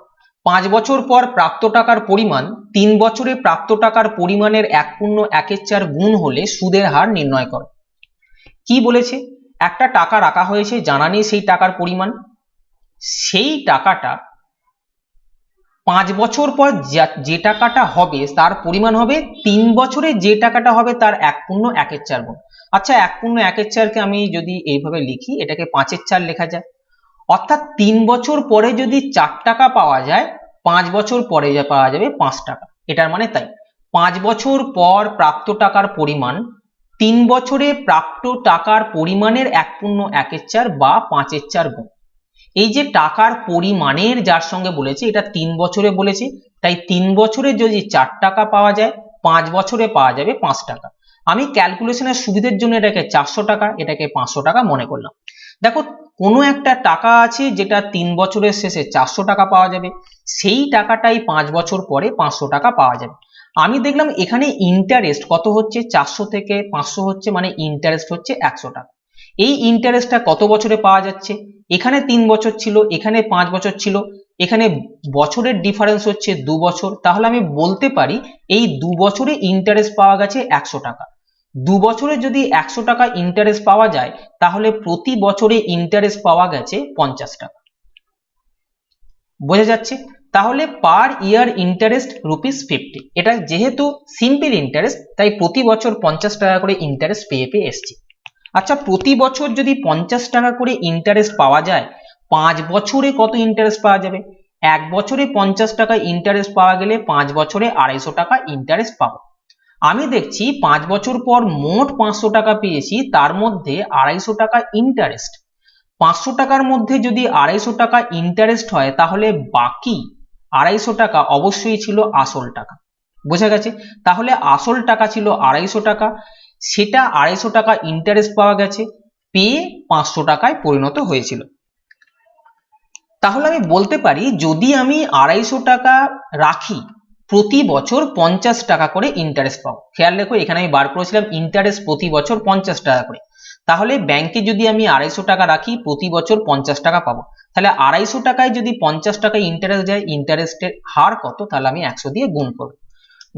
5 বছর পর প্রাপ্ত টাকার পরিমাণ 3 বছরে প্রাপ্ত টাকার পরিমাণের 1/4 গুণ হলে সুদের হার নির্ণয় করো। কি বলেছে? একটা টাকা রাখা হয়েছে, জানা নেই সেই টাকার পরিমাণ, সেই টাকাটা 5 বছর পর যে টাকাটা হবে তার পরিমাণ হবে 3 বছরে যে টাকাটা হবে তার 1/4 গুণ। আচ্ছা 1/4 কে আমি যদি এইভাবে লিখি, এটাকে 5-এর 4 লেখা যায়, অর্থাৎ 3 বছর পরে যদি 4 টাকা পাওয়া যায়, 5 বছর পরে পাওয়া যাবে 5 টাকা। এটার মানে তাই 5 বছর পর প্রাপ্ত টাকার পরিমাণ 3 বছরে প্রাপ্ত টাকার পরিমাণের 1/4 বা 5-এর 4 গুণ। এই যে টাকার পরিমাণের যার সঙ্গে বলেছে, এটা 3 বছরে বলেছে, তাই 3 বছরে যদি 4 টাকা পাওয়া যায়, 5 বছরে পাওয়া যাবে 5 টাকা। আমি ক্যালকুলেশনের সুবিধার জন্য এটাকে 400 টাকা, এটাকে 500 টাকা মনে করলাম। দেখো কোনো একটা টাকা আছে যেটা 3 বছরের শেষে 400 টাকা পাওয়া যাবে, সেই টাকাটাই 5 বছর পরে 500 টাকা পাওয়া যাবে। আমি দেখলাম এখানে ইন্টারেস্ট কত হচ্ছে, 400 থেকে 500 হচ্ছে, মানে ইন্টারেস্ট হচ্ছে 100 টাকা। এই ইন্টারেস্টটা কত বছরে পাওয়া যাচ্ছে? এখানে 3 বছর ছিল, এখানে 5 বছর ছিল, এখানে বছরের ডিফারেন্স হচ্ছে 2 বছর, তাহলে আমি বলতে পারি এই 2 বছরে ইন্টারেস্ট পাওয়া গেছে 100 টাকা। 2 বছরে যদি 100 টাকা ইন্টারেস্ট পাওয়া যায়, তাহলে প্রতি বছরে ইন্টারেস্ট পাওয়া গেছে 50 টাকা। বোঝা যাচ্ছে? তাহলে পার ইয়ার ইন্টারেস্ট ₹50। এটা যেহেতু সিম্পল ইন্টারেস্ট তাই প্রতি বছর 50 টাকা করে ইন্টারেস্ট পেয়ে পেয়ে এসছি। আচ্ছা, প্রতি বছর যদি 50 টাকা করে ইন্টারেস্ট পাওয়া যায়, 5 বছরে কত ইন্টারেস্ট পাওয়া যাবে? 1 বছরে 50 টাকা ইন্টারেস্ট পাওয়া গেলে 5 বছরে 250 টাকা ইন্টারেস্ট পাবো। আমি দেখছি 5 বছর পর মোট 500 টাকা পেয়েছি, তার মধ্যে 250 টাকা ইন্টারেস্ট। 500 টাকার মধ্যে যদি 250 টাকা ইন্টারেস্ট হয়, তাহলে বাকি 250 টাকা অবশ্যই ছিল আসল টাকা। বোঝা গেছে? তাহলে আসল টাকা ছিল 250 টাকা, সেটা 250 টাকা ইন্টারেস্ট পাওয়া গেছে, পেয়ে 500 টাকায় পরিণত হয়েছিল। তাহলে আমি বলতে পারি যদি আমি 250 টাকা রাখি, প্রতি বছর 50 টাকা করে ইন্টারেস্ট পাবো। খেয়াল রেখো, এখানে আমি বার করেছিলাম ইন্টারেস্ট প্রতি বছর 50 টাকা করে। তাহলে ব্যাংকে যদি আমি 250 টাকা রাখি, প্রতি বছর 50 টাকা পাবো। তাহলে 250 টাকায় যদি 50 টাকা ইন্টারেস্ট যায়, ইন্টারেস্টের হার কত? তাহলে আমি 100 দিয়ে গুণ করব।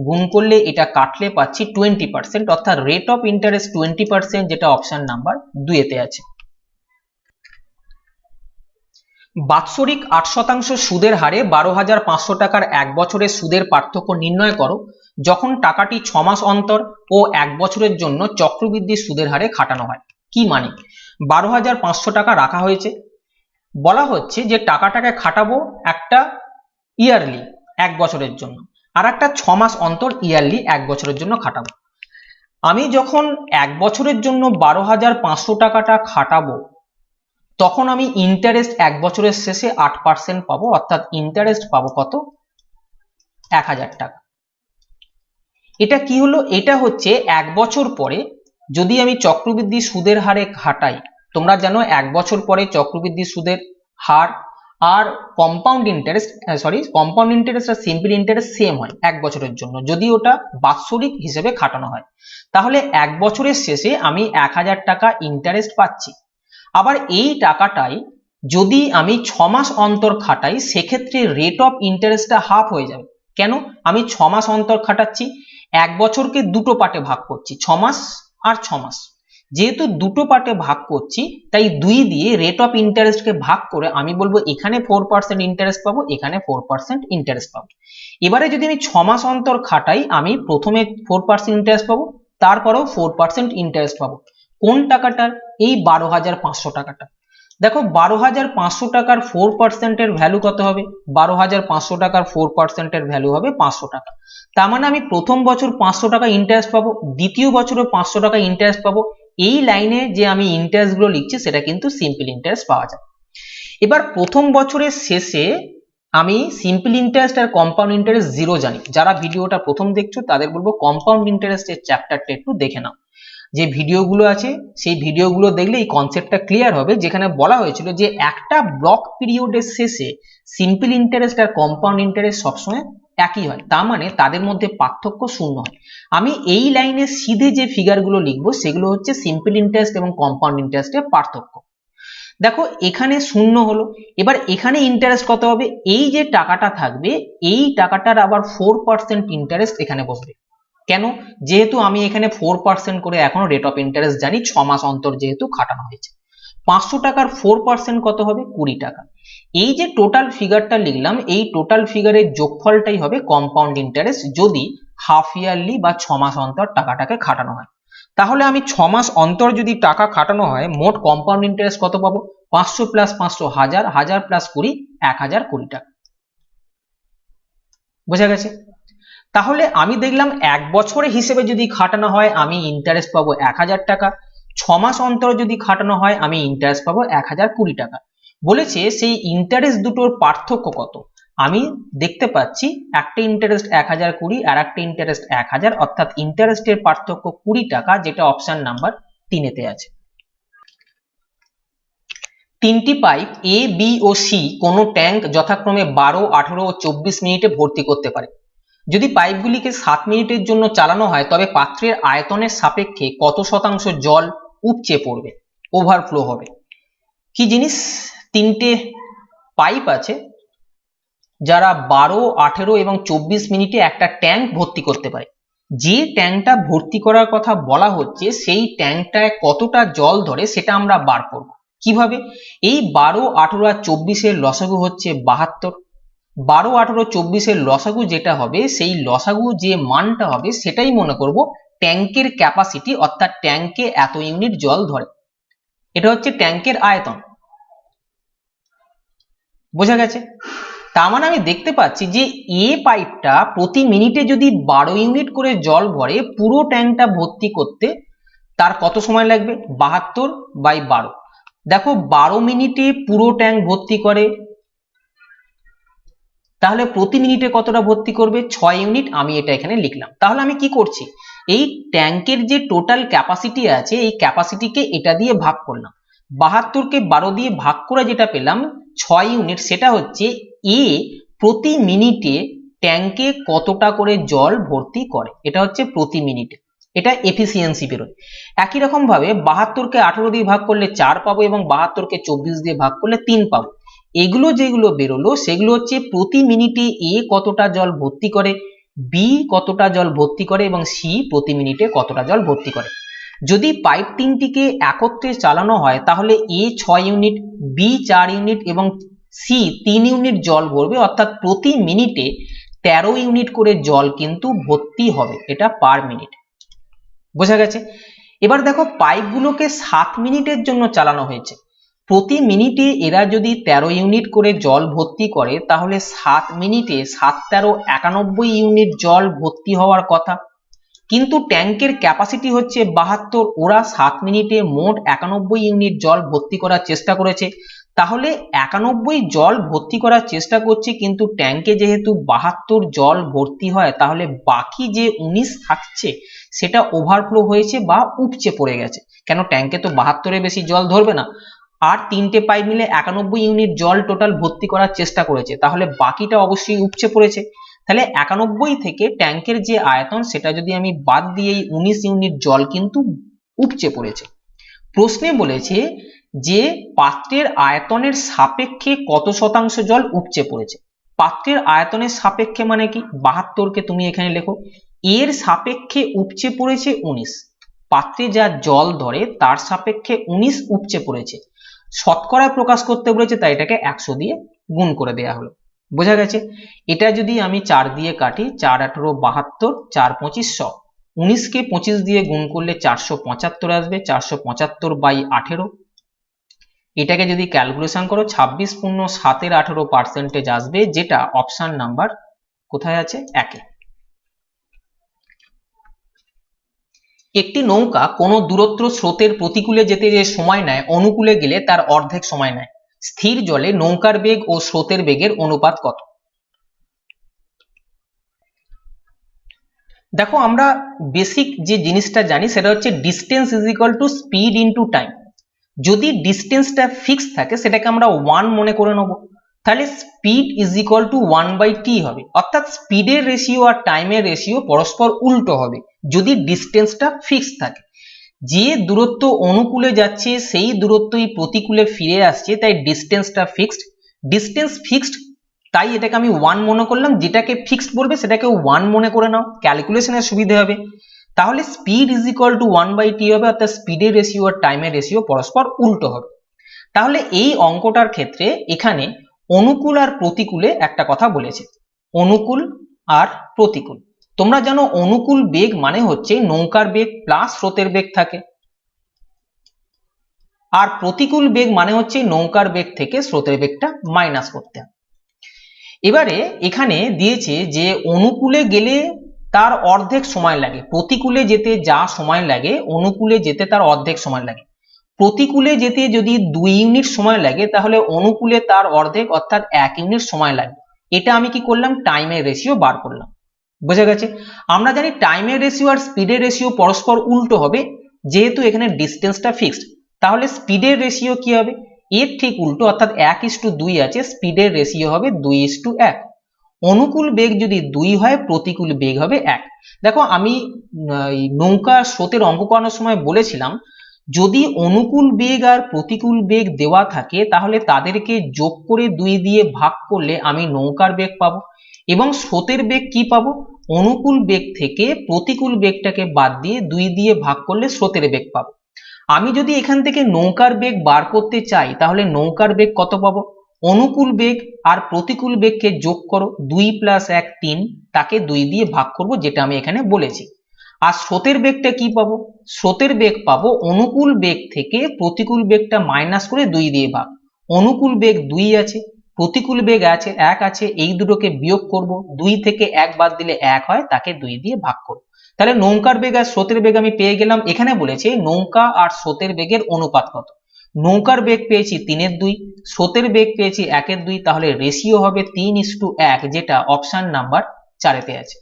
গুণ করলে এটা কাটলে পাচ্ছি 20%, অর্থাৎ রেট অফ ইন্টারেস্ট 20%, যেটা অপশন নাম্বার 2 তে আছে। বাৎসরিক 8% সুদের হারে 12,500 টাকার 1 বছরের সুদের পার্থক্য নির্ণয় করো যখন টাকাটি 6 মাস অন্তর ও 1 বছরের জন্য চক্রবৃদ্ধি সুদের হারে খাটানো হয়। কি মানে? 12,500 টাকা রাখা হয়েছে, বলা হচ্ছে যে টাকাটাকে খাটাবো একটা ইয়ারলি 1 বছরের জন্য, আর একটা 6 মাস অন্তর ইয়ারলি 1 বছরের জন্য খাটাবো। আমি যখন 1 বছরের জন্য 12,500 টাকাটা খাটাবো, তখন আমি ইন্টারেস্ট 1 বছরের শেষে 8% পাবো, অর্থাৎ ইন্টারেস্ট পাবো কত? 1000 টাকা। এটা কি হলো? এটা হচ্ছে 1 বছর পরে যদি আমি চক্রবৃদ্ধি সুদের হারে খাটাই, তোমরা জানো 1 বছর পরে চক্রবৃদ্ধি সুদের হার আর কম্পাউন্ড ইন্টারেস্ট আর সিম্পল ইন্টারেস্ট সেম হয় 1 বছরের জন্য, যদি ওটা বাৎসরিক হিসেবে খাটানো হয়। তাহলে 1 বছরের শেষে আমি 1000 টাকা ইন্টারেস্ট পাচ্ছি। আবার এই টাকাটাই যদি আমি 6 মাস অন্তর খাটাই, সেক্ষেত্রে রেট অফ ইন্টারেস্টটা হাফ হয়ে যাবে। কেন? আমি 6 মাস অন্তর খাটাচ্ছি, 1 বছরকে দুটো পার্টে ভাগ করছি, 6 মাস আর 6 মাস। যেহেতু দুটো পার্টে ভাগ করছি, তাই 2 দিয়ে রেট অফ ইন্টারেস্টকে ভাগ করে আমি বলবো এখানে 4% ইন্টারেস্ট পাবো, এখানে 4% ইন্টারেস্ট পাবো। এবারে যদি আমি 6 মাস অন্তর খাটাই, আমি প্রথমে 4% ইন্টারেস্ট পাবো, তারপরেও 4% ইন্টারেস্ট পাবো। কোন টাকাটার? এই 12,500 টাকাটা। দেখো 12,500 টাকার 4% এর ভ্যালু কত হবে? 12,500 টাকার 4% এর ভ্যালু হবে 500 টাকা। তার মানে আমি প্রথম বছর 500 টাকা ইন্টারেস্ট পাবো, দ্বিতীয় বছরও 500 টাকা ইন্টারেস্ট পাবো। এই লাইনে যে আমি ইন্টারেস্ট গুলো লিখছি সেটা কিন্তু সিম্পল ইন্টারেস্ট পাওয়া যায়। এবার প্রথম বছরের শেষে আমি সিম্পল ইন্টারেস্ট আর কম্পাউন্ড ইন্টারেস্ট জিরো জানি। যারা ভিডিওটা প্রথম দেখছো তাদের বলবো কম্পাউন্ড ইন্টারেস্টের চ্যাপ্টারটা একটু দেখে নাও। যে ভিডিওগুলো আছে সেই ভিডিওগুলো দেখলে এই কনসেপ্টটা ক্লিয়ার হবে, যেখানে বলা হয়েছিল যে একটা ব্লক পিরিয়ডের শেষে সিম্পল ইন্টারেস্ট আর কম্পাউন্ড ইন্টারেস্ট সবসময় একই হয়, তার মানে তাদের মধ্যে পার্থক্য শূন্য হয়। আমি এই লাইনে সিধে যে ফিগারগুলো লিখবো সেগুলো হচ্ছে সিম্পল ইন্টারেস্ট এবং কম্পাউন্ড ইন্টারেস্টের পার্থক্য। দেখো এখানে শূন্য হলো, এবার এখানে ইন্টারেস্ট কত হবে? এই যে টাকাটা থাকবে এই টাকাটার আবার 4% ইন্টারেস্ট এখানে বসবে। কেন? যেহেতু আমি এখানে 4% করে এখনো রেট অফ ইন্টারেস্ট জানি, 6 মাস অন্তর যেহেতু খাটানো হয়েছে। 500 টাকার 4% কত হবে? 20 টাকা। এই যে টোটাল ফিগারটা লিখলাম, এই টোটাল ফিগারের যোগফলটাই হবে কম্পাউন্ড ইন্টারেস্ট, যদি হাফ ইয়ারলি বা 6 মাস অন্তর টাকাটাকে খাটানো হয়। তাহলে আমি 6 মাস অন্তর যদি টাকা খাটানো হয়, মোট কম্পাউন্ড ইন্টারেস্ট কত পাবো? 500 প্লাস 500 1000, 1000 প্লাস 20 1020 টাকা। বোঝা গেছে? তাহলে আমি দেখলাম 1 বছরের হিসেবে যদি খাটানো হয় আমি ইন্টারেস্ট পাবো 1000 টাকা, 6 মাস অন্তর যদি খাটানো হয় আমি ইন্টারেস্ট পাবো 1020 টাকা। বলেছে সেই ইন্টারেস্ট দুটোর পার্থক্য কত? আমি দেখতে পাচ্ছি একটা ইন্টারেস্ট 1020 আর একটা ইন্টারেস্ট 1000, অর্থাৎ ইন্টারেস্টের পার্থক্য 20 টাকা, যেটা অপশন নাম্বার 3 তে আছে। তিনটি পাইপ এ, বি ও সি কোনো ট্যাঙ্ক যথাক্রমে 12, 18 ও 24 মিনিটে ভর্তি করতে পারে। যদি পাইপগুলিকে 7 মিনিটের জন্য চালানো হয় তবে পাত্রের আয়তনের সাপেক্ষে কত শতাংশ জল উপচে পড়বে, ওভারফ্লো হবে? কি জিনিস? তিনটে পাইপ আছে যারা 12, 18 এবং 24 মিনিটে একটা ট্যাঙ্ক ভর্তি করতে পারে। যে ট্যাঙ্কটা ভর্তি করার কথা বলা হচ্ছে সেই ট্যাঙ্কটায় কতটা জল ধরে সেটা আমরা বার করব। কিভাবে? এই 12, 18 আর 24 এর লসাগু হচ্ছে 72, 12, 18, 24 লসাগু যেটা হবে সেই লসাগু যে মানটা হবে সেটাই মনে করব ট্যাঙ্কের ক্যাপাসিটি, অর্থাৎ ট্যাঙ্কে এত ইউনিট জল ধরে। এটা হচ্ছে ট্যাঙ্কের আয়তন। বোঝা গেছে? তার মানে আমি দেখতে পাচ্ছি যে এ পাইপটা প্রতি মিনিটে যদি 12 ইউনিট করে জল ভরে পুরো ট্যাঙ্কটা ভর্তি করতে তার কত সময় লাগবে? 72/12। দেখো 12 মিনিটে পুরো ট্যাঙ্ক ভর্তি করে, তাহলে প্রতি মিনিটে কতটা ভর্তি করবে? 6 ইউনিট। আমি এটা এখানে লিখলাম। তাহলে আমি কি করছি, এই ট্যাঙ্কের যে টোটাল ক্যাপাসিটি আছে এই ক্যাপাসিটিকে এটা দিয়ে ভাগ করলাম। 72কে 12 দিয়ে ভাগ করে যেটা পেলাম 6 ইউনিট, সেটা হচ্ছে এ প্রতি মিনিটে ট্যাঙ্কে কতটা করে জল ভর্তি করে, এটা হচ্ছে প্রতি মিনিটে, এটা এফিসিয়েন্সি বেরোয়। একই রকম ভাবে 72কে 18 দিয়ে ভাগ করলে 4 পাবো এবং 72কে 24 দিয়ে ভাগ করলে 3 পাবো। এগুলো যেগুলো বেরোলো সেগুলো হচ্ছে প্রতি মিনিটে এ কতটা জল ভর্তি করে, বি কতটা জল ভর্তি করে এবং সি প্রতি মিনিটে কতটা জল ভর্তি করে। যদি পাইপ তিনটিকে একত্রে চালানো হয় তাহলে এ 6 ইউনিট, বি 4 ইউনিট এবং সি 3 ইউনিট জল ভরবে, অর্থাৎ প্রতি মিনিটে 13 ইউনিট করে জল কিন্তু ভর্তি হবে, এটা পার মিনিট। বোঝা গেছে? এবার দেখো পাইপগুলোকে 7 মিনিটের জন্য চালানো হয়েছে। প্রতি মিনিটে এরা যদি 13 ইউনিট করে জল ভর্তি করে তাহলে 7 মিনিটে 7 13 91 ইউনিট জল ভর্তি হওয়ার কথা, কিন্তু ট্যাঙ্কের ক্যাপাসিটি হচ্ছে 72, ওরা 7 মিনিটে মোট 91 ইউনিট জল ভর্তি করার চেষ্টা করেছে। তাহলে 91 জল ভর্তি করার চেষ্টা করছে, কিন্তু ট্যাঙ্কে যেহেতু 72 জল ভর্তি হয় তাহলে বাকি যে 19 থাকছে সেটা ওভারফ্লো হয়েছে বা উপচে পড়ে গেছে। কেন, ট্যাঙ্কে তো 72-এর বেশি জল ধরবে না, আর তিনটে পাইপ মিলে 91 ইউনিট জল টোটাল ভর্তি করার চেষ্টা করেছে, তাহলে বাকিটা অবশ্যই উপচে পড়েছে। তাহলে 91 থেকে ট্যাঙ্কের যে আয়তন সেটা যদি আমি বাদ দিয়ে 19 ইউনিট জল কিন্তু উপচে পড়েছে। প্রশ্নে বলেছে যে পাত্রের আয়তনের সাপেক্ষে কত শতাংশ জল উপচে পড়েছে। পাত্রের আয়তনের সাপেক্ষে মানে কি, 72কে তুমি এখানে লেখো, এর সাপেক্ষে উপচে পড়েছে 19, পাত্রে যা জল ধরে তার সাপেক্ষে 19 উপচে পড়েছে। শতকরায় প্রকাশ করতে বলেছে তাই এটাকে 100 দিয়ে গুণ করে দেয়া হলো। বোঝা গেছে? এটা যদি আমি 4 দিয়ে কাটি, 4 18 72, 4 25 100, 19কে 25 দিয়ে গুণ করলে 475 আসবে, 475/18। এটাকে যদি ক্যালকুলেশন করো 26 পূর্ণ 7-এর 18% আসবে, যেটা অপশন নাম্বার কোথায় আছে? 1-এ। একটি নৌকা কোনো দূরত্ব স্রোতের প্রতিকূলে যেতে যে সময় নেয় অনুকূলে গেলে তার অর্ধেক সময় নেয়। স্থির জলে নৌকার বেগ ও স্রোতের বেগের অনুপাত কত? দেখো আমরা বেসিক যে জিনিসটা জানি সেটা হচ্ছে distance is equal to speed into time. যদি ডিস্টেন্সটা ফিক্স থাকে সেটাকে আমরা 1 মনে করে নেব, তাহলে speed is equal to 1/t হবে, অর্থাৎ স্পিডের রেশিও আর টাইমের রেশিও পরস্পর উল্টো হবে যদি ডিস্টেন্সটা ফিক্স থাকে। যে দূরত্ব অনুকূলে যাচ্ছে সেই দূরত্বই প্রতিকূলে ফিরে আসছে, তাই ডিস্টেন্সটা ফিক্সড। ডিস্টেন্স ফিক্সড তাই এটাকে আমি 1 মনে করলাম, যেটাকে ফিক্সড বলবে সেটাকে 1 মনে করে নাও, ক্যালকুলেশনের সুবিধা হবে। তাহলে speed is equal to 1/t হবে, অর্থাৎ স্পিডের রেশিও আর টাইমের রেশিও পরস্পর উল্টো হবে। তাহলে এই অঙ্কটার ক্ষেত্রে এখানে অনুকূল আর প্রতিকূলে একটা কথা বলেছে, অনুকূল আর প্রতিকূল। তোমরা জানো অনুকূল বেগ মানে হচ্ছে নৌকার বেগ প্লাস স্রোতের বেগ থাকে, আর প্রতিকূল বেগ মানে হচ্ছে নৌকার বেগ থেকে স্রোতের বেগটা মাইনাস করতে হবে। এবারে এখানে দিয়েছে যে অনুকূলে গেলে তার অর্ধেক সময় লাগে, প্রতিকূলে যেতে যা সময় লাগে অনুকূলে যেতে তার অর্ধেক সময় লাগে। প্রতিকূলে যেতে যদি 2 ইউনিট সময় লাগে তাহলে অনুকূলে তার অর্ধেক অর্থাৎ 1 ইউনিট সময় লাগবে। এটা আমি কি করলাম, টাইমের রেশিও বার করলাম। বোঝা গেছে? আমরা জানি টাইমের রেশিও আর স্পিডের রেশিও পরস্পর উল্টো হবে, যেহেতু এখানে ডিস্টেন্সটা ফিক্সড। তাহলে স্পিডের রেশিও কি হবে, এর ঠিক উল্টো, অর্থাৎ 1:2 আছে, স্পিডের রেশিও হবে 2:1। অনুকূল বেগ যদি 2 হয় প্রতিকূল বেগ হবে 1। দেখো আমি নৌকা স্রোতের অঙ্ক করানোর সময় বলেছিলাম যদি অনুকূল বেগ আর প্রতিকূল বেগ দেওয়া থাকে তাহলে তাদেরকে যোগ করে 2 দিয়ে ভাগ করলে আমি নৌকার বেগ পাবো, এবং স্রোতের বেগ কি পাবো, অনুকূল বেগ থেকে প্রতিকূল বেগটাকে বাদ দিয়ে 2 দিয়ে ভাগ করলে স্রোতের বেগ পাবো। আমি যদি এখান থেকে নৌকার বেগ বার করতে চাই তাহলে নৌকার বেগ কত পাবো, অনুকূল বেগ আর প্রতিকূল বেগকে যোগ করো, 2 + 1 3, তাকে 2 দিয়ে ভাগ করব, যেটা আমি এখানে বলেছি। আর স্রোতের বেগটা কি পাবো? স্রোতের বেগ পাবো অনুকূল বেগ থেকে প্রতিকূল বেগটা মাইনাস করে 2 দিয়ে ভাগ। অনুকূল বেগ 2 আছে, প্রতিকূল বেগ আছে 1 আছে, এই দুটোকে বিয়োগ করব, 2 থেকে 1 বাদ দিলে 1 হয়, তাকে 2 দিয়ে ভাগ করব। তাহলে নৌকার বেগ আর স্রোতের বেগ আমি পেয়ে গেলাম। এখানে বলেছে নৌকা আর স্রোতের বেগের অনুপাত কত। নৌকার বেগ পেয়েছি 3/2, স্রোতের বেগ পেয়েছি 1/2, তাহলে রেশিও হবে 3:1, যেটা অপশন নাম্বার 4-এতে আছে।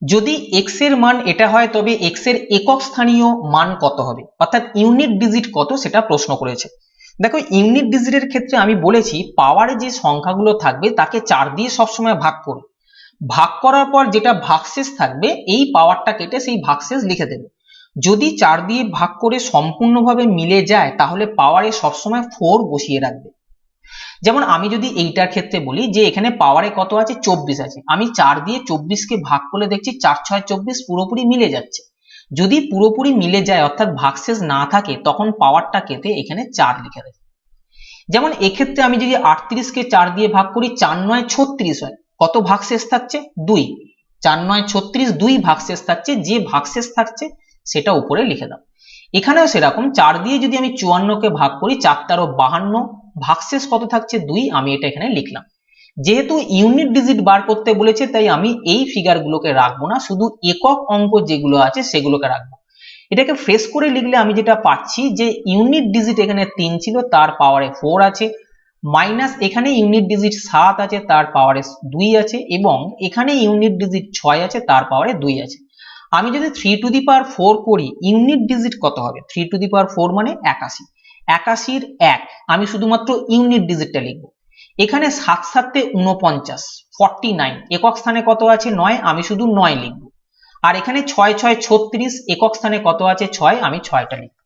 যদি x এর মান এটা হয় তবে x এর একক স্থানীয় মান কত হবে, অর্থাৎ ইউনিট ডিজিট কত, সেটা প্রশ্ন করেছে। দেখো ইউনিট ডিজিটের ক্ষেত্রে আমি বলেছি পাওয়ারে যে সংখ্যাগুলো থাকবে তাকে 4 দিয়ে সবসময় ভাগ করো, ভাগ করার পর যেটা ভাগশেষ থাকবে এই পাওয়ারটা কেটে সেই ভাগশেষ লিখে দেবে। যদি 4 দিয়ে ভাগ করে সম্পূর্ণভাবে মিলে যায় তাহলে পাওয়ারে সবসময় 4 বসিয়ে রাখবে। যেমন আমি যদি এইটার ক্ষেত্রে বলি যে এখানে পাওয়ারে কত আছে, 24 আছে, আমি 4 দিয়ে 24কে ভাগ করে দেখছি 4 × 6 = 24, পুরোপুরি মিলে যাচ্ছে। যদি পুরোপুরি মিলে যায় অর্থাৎ ভাগশেষ না থাকে তখন পাওয়ারটা কেটে এখানে 4 লিখে দেবে। যেমন এক্ষেত্রে আমি যদি 38কে 4 দিয়ে ভাগ করি 4 × 9 = 36 হয়, কত ভাগশেষ থাকছে, 2। 4 × 9 = 36, 2 ভাগশেষ থাকছে, যে ভাগশেষ থাকছে সেটা উপরে লিখে দাও। এখানেও সেরকম 4 দিয়ে যদি আমি 54কে ভাগ করি 4 × 13 = 52, ভাগশেষ কত থাকছে, 2, আমি এটা এখানে লিখলাম। যেহেতু ইউনিট ডিজিট বার করতে বলেছে তাই আমি এই ফিগার গুলোকে রাখবো না, শুধু একক অঙ্ক যেগুলো আছে সেগুলোকে রাখবো। এটাকে ফ্রেশ করে লিখলে আমি যেটা পাচ্ছি যে ইউনিট ডিজিট এখানে 3 ছিল, তার পাওয়ারে 4 আছে, মাইনাস এখানে ইউনিট ডিজিট 7 আছে, তার পাওয়ারে 2 আছে, এবং এখানে ইউনিট ডিজিট 6 আছে, তার পাওয়ারে 2 আছে। আমি যদি 3^4 করি ইউনিট ডিজিট কত হবে, 3^4 মানে 81, 81-র 1, আমি শুধুমাত্র ইউনিট ডিজিটটা লিখবো। এখানে 7 × 7 = 49, 49, একক স্থানে কত আছে, 9, আমি শুধু 9 লিখবো। আর এখানে 6 × 6 = 36, একক স্থানে কত আছে, 6, আমি 6টা লিখবো।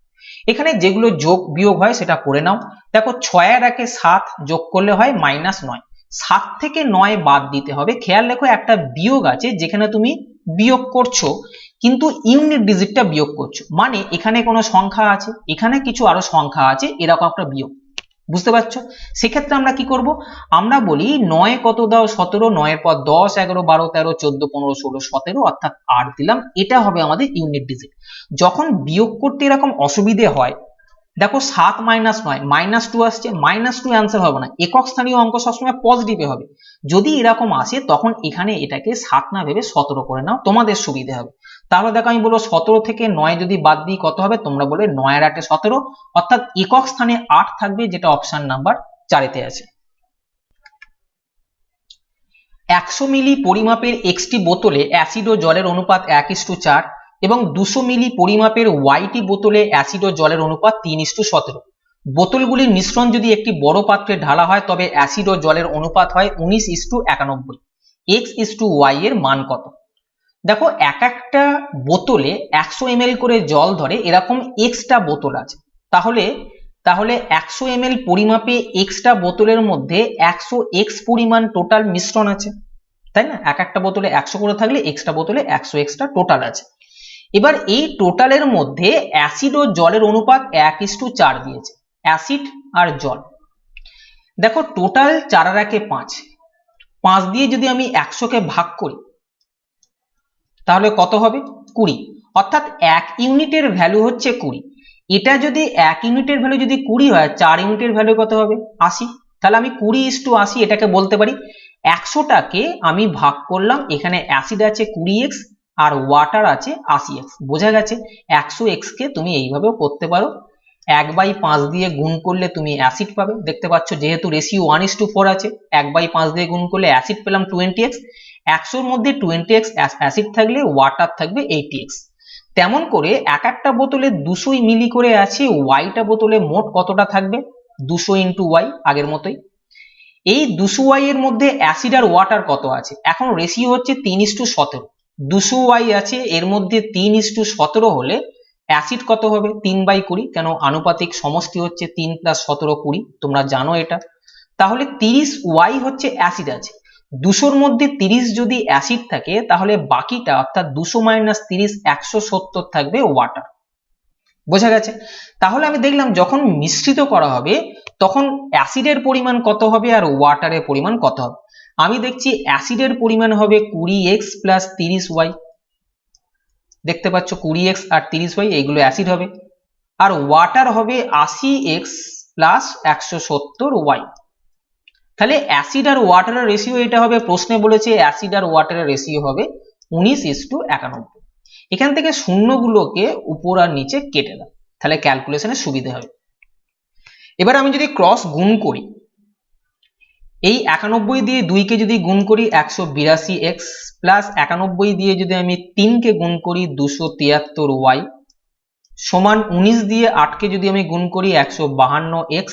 এখানে যেগুলো যোগ বিয়োগ হয় সেটা করে নাও। দেখো 6-এর 1-এ 7 যোগ করলে হয় -9, 7 থেকে 9 বাদ দিতে হবে। খেয়াল রেখো একটা বিয়োগ আছে, যেখানে তুমি বিয়োগ করছো কিন্তু ইউনিট ডিজিটটা বিয়োগ করছো, মানে এখানে কোনো সংখ্যা আছে, এখানে কিছু আরো সংখ্যা আছে, এরকম একটা বিয়োগ, বুঝতে পারছো? সেক্ষেত্রে আমরা কি করব, আমরা বলি 9 কত দাও 17, 9-এর পর 10, 11, 12, 13, 14, 15, 16, 17, অর্থাৎ 8 দিলাম, এটা হবে আমাদের ইউনিট ডিজিট। যখন বিয়োগ করতে এরকম অসুবিধে হয়, দেখো 7 - 9 -2 আসছে, -2 অ্যান্সার হবে না, একক স্থানীয় অঙ্ক সবসময় পজিটিভে হবে। যদি এরকম আসে তখন এখানে এটাকে 7 না ভেবে 17 করে নাও, তোমাদের সুবিধে হবে। তাহলে দেখো আমি বলবো 17 থেকে 9 যদি বাদ দিই কত হবে, তোমরা বলবে 9-এর 8-এ 17, অর্থাৎ একক স্থানে 8 থাকবে, যেটা অপশন নাম্বার 4-এতে আছে। 100 মিলি পরিমাপের একটি বোতলে অ্যাসিড ও জলের অনুপাত 1:4 এবং 200 মিলি পরিমাপের ওয়াইটি বোতলে অ্যাসিড ও জলের অনুপাত 3:17। বোতলগুলির মিশ্রণ যদি একটি বড় পাত্রে ঢালা হয় তবে অ্যাসিড ও জলের অনুপাত হয় 19:91। x/y এর মান কত? দেখো এক একটা বোতলে 100 ml করে জল ধরে, এরকম এক্সটা বোতল আছে, তাহলে 100 ml পরিমাপে এক্সটা বোতলের মধ্যে 100x পরিমাণ টোটাল মিশ্রণ আছে, তাই না? এক একটা বোতলে 100 করে থাকলে এক্সটা বোতলে 100xটা টোটাল আছে। এবার এই টোটালের মধ্যে অ্যাসিড ও জলের অনুপাত 1:4 দিয়েছে, অ্যাসিড আর জল। দেখো টোটাল 4 আর 1-এ 5, 5 দিয়ে যদি আমি 100কে ভাগ করি তাহলে কত হবে, 20, অর্থাৎ 1 ইউনিটের ভ্যালু হচ্ছে 20। এটা যদি 1 ইউনিটের ভ্যালু যদি 20 হয়, 4 ইউনিটের ভ্যালু কত হবে, 80। তাহলে আমি 20:80 এটাকে বলতে পারি। 100টাকে আমি ভাগ করলাম, এখানে অ্যাসিড আছে 20x আর ওয়াটার আছে 80x, বোঝা গেছে? 100x কে তুমি এইভাবেও করতে পারো, 1/5 দিয়ে গুণ করলে তুমি অ্যাসিড পাবে, দেখতে পাচ্ছ যেহেতু রেশিও 1:4 আছে, 1/5 দিয়ে গুণ করলে অ্যাসিড পেলাম 20x, 100-র মধ্যে 20x অ্যাসিড থাকলে ওয়াটার থাকবে 80x। তেমন করে এক একটা বোতলে 200 মিলি করে আছে, ওয়াইটা বোতলে মোট কতটা থাকবে, 200 × y, আগের মতোই। এই 200y এর মধ্যে অ্যাসিড আর ওয়াটার কত আছে, এখন রেশিও হচ্ছে 3:17, 200y আছে, এর মধ্যে 3:17 হলে অ্যাসিড কত হবে, 3/20, কেন আনুপাতিক সমষ্টি হচ্ছে 3 + 17 20, তোমরা জানো এটা। তাহলে 30y হচ্ছে অ্যাসিড আছে, 200-র মধ্যে 30 যদি অ্যাসিড থাকে তাহলে বাকিটা অর্থাৎ 200 - 30 170 থাকবে ওয়াটার। বোঝা গেছে? তাহলে আমি দেখলাম যখন মিশ্রিত করা হবে তখন অ্যাসিডের পরিমাণ কত হবে আর ওয়াটারের পরিমাণ কত হবে। আমি দেখছি অ্যাসিডের পরিমাণ হবে 20x প্লাস 30y, দেখতে পাচ্ছ 20x আর 30y এইগুলো অ্যাসিড হবে, আর ওয়াটার হবে 80x প্লাস 170y। তাহলে অ্যাসিড আর ওয়াটারের রেশিও এটা হবে, প্রশ্নে বলেছে অ্যাসিড আর ওয়াটারের রেশিও হবে 19:91। এখান থেকে শূন্যগুলোকে উপর আর নিচে কেটে দাও, তাহলে ক্যালকুলেশনে সুবিধা হবে। এবার আমি যদি ক্রস গুণ করি, এই 91 দিয়ে 2 কে যদি গুণ করি 182x প্লাস 91 দিয়ে যদি আমি 3 কে গুণ করি 273y সমান 19 দিয়ে 8 কে যদি আমি গুণ করি 152x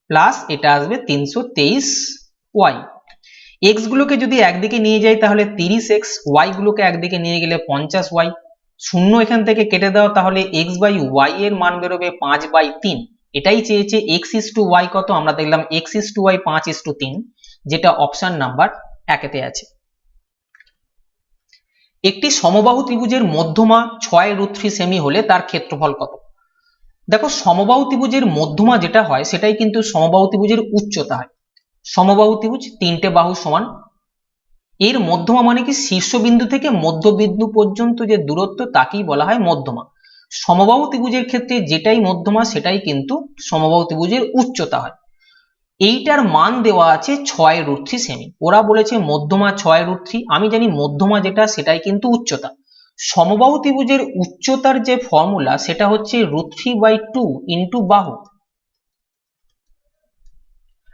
প্লাস এটা আসবে 323y। x গুলোকে যদি একদিকে নিয়ে যাই তাহলে 30x, y গুলোকে একদিকে নিয়ে গেলে 50y, শূন্য এখান থেকে কেটে দাও তাহলে x বাই y এর মান বেরোবে 5/3। এটাই চেয়েছে x is to y কত, আমরা দেখলাম x is to y 5:3, যেটা অপশন নাম্বার 1 আছে। একটি সমবাহু ত্রিভুজের মধ্যমা 6√3 সেমি হলে তার ক্ষেত্রফল কত। দেখো সমবাহু ত্রিভুজের মধ্যমা যেটা হয় সেটাই কিন্তু সমবাহু ত্রিভুজের উচ্চতা হয়। সমবাহু ত্রিভুজ 3টে বাহু সমান, এর মধ্যমা মানে কি শীর্ষবিন্দু থেকে মধ্যবিন্দু পর্যন্ত যে দূরত্ব তাকেই বলা হয় মধ্যমা। সমবাহু ত্রিভুজের ক্ষেত্রে যেটাই মধ্যমা সেটাই কিন্তু সমবাহু ত্রিভুজের উচ্চতা হয়। এইটার মান দেওয়া আছে 6√3 সেমি, ওরা বলেছে মধ্যমা 6√3, আমি জানি মধ্যমা যেটা সেটাই কিন্তু উচ্চতা। সমবাহু ত্রিভুজের উচ্চতার যে ফর্মুলা সেটা হচ্ছে √3/2 ইন্টু বাহু।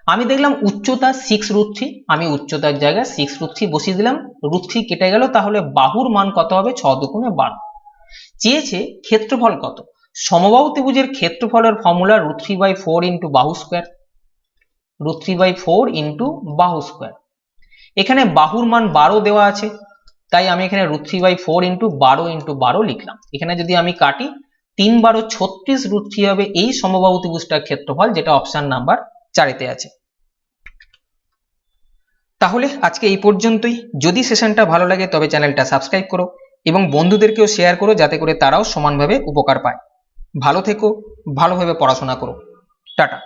আমি দেখলাম উচ্চতা 6√3, আমি উচ্চতার জায়গায় 6√3 বসিয়ে দিলাম, √3 কেটে গেল, তাহলে বাহুর মান কত হবে 6×2=12। চেয়েছে ক্ষেত্রফল কত। সমবাহু ত্রিভুজের ক্ষেত্রফলের ফর্মুলা √3/4 ইন্টু বাহু স্কোয়ার, √3/4 ইন্টু বাহু স্কোয়ার। এখানে বাহুর মান 12 দেওয়া আছে, তাই আমি এখানে √3/4 ইন্টু 12 লিখলাম। এখানে যদি আমি কাটি 3 12 36 √3 হবে এই সমবাহু ত্রিভুজটার ক্ষেত্রফল, যেটা অপশন নাম্বার 4 আছে। তাহলে আজকে এই পর্যন্তই। যদি সেশনটা ভালো লাগে তবে চ্যানেলটা সাবস্ক্রাইব করো এবং বন্ধুদেরকেও শেয়ার করো যাতে করে তারাও সমানভাবে উপকার পায়। ভালো থেকো, ভালোভাবে পড়াশোনা করো। টাটা।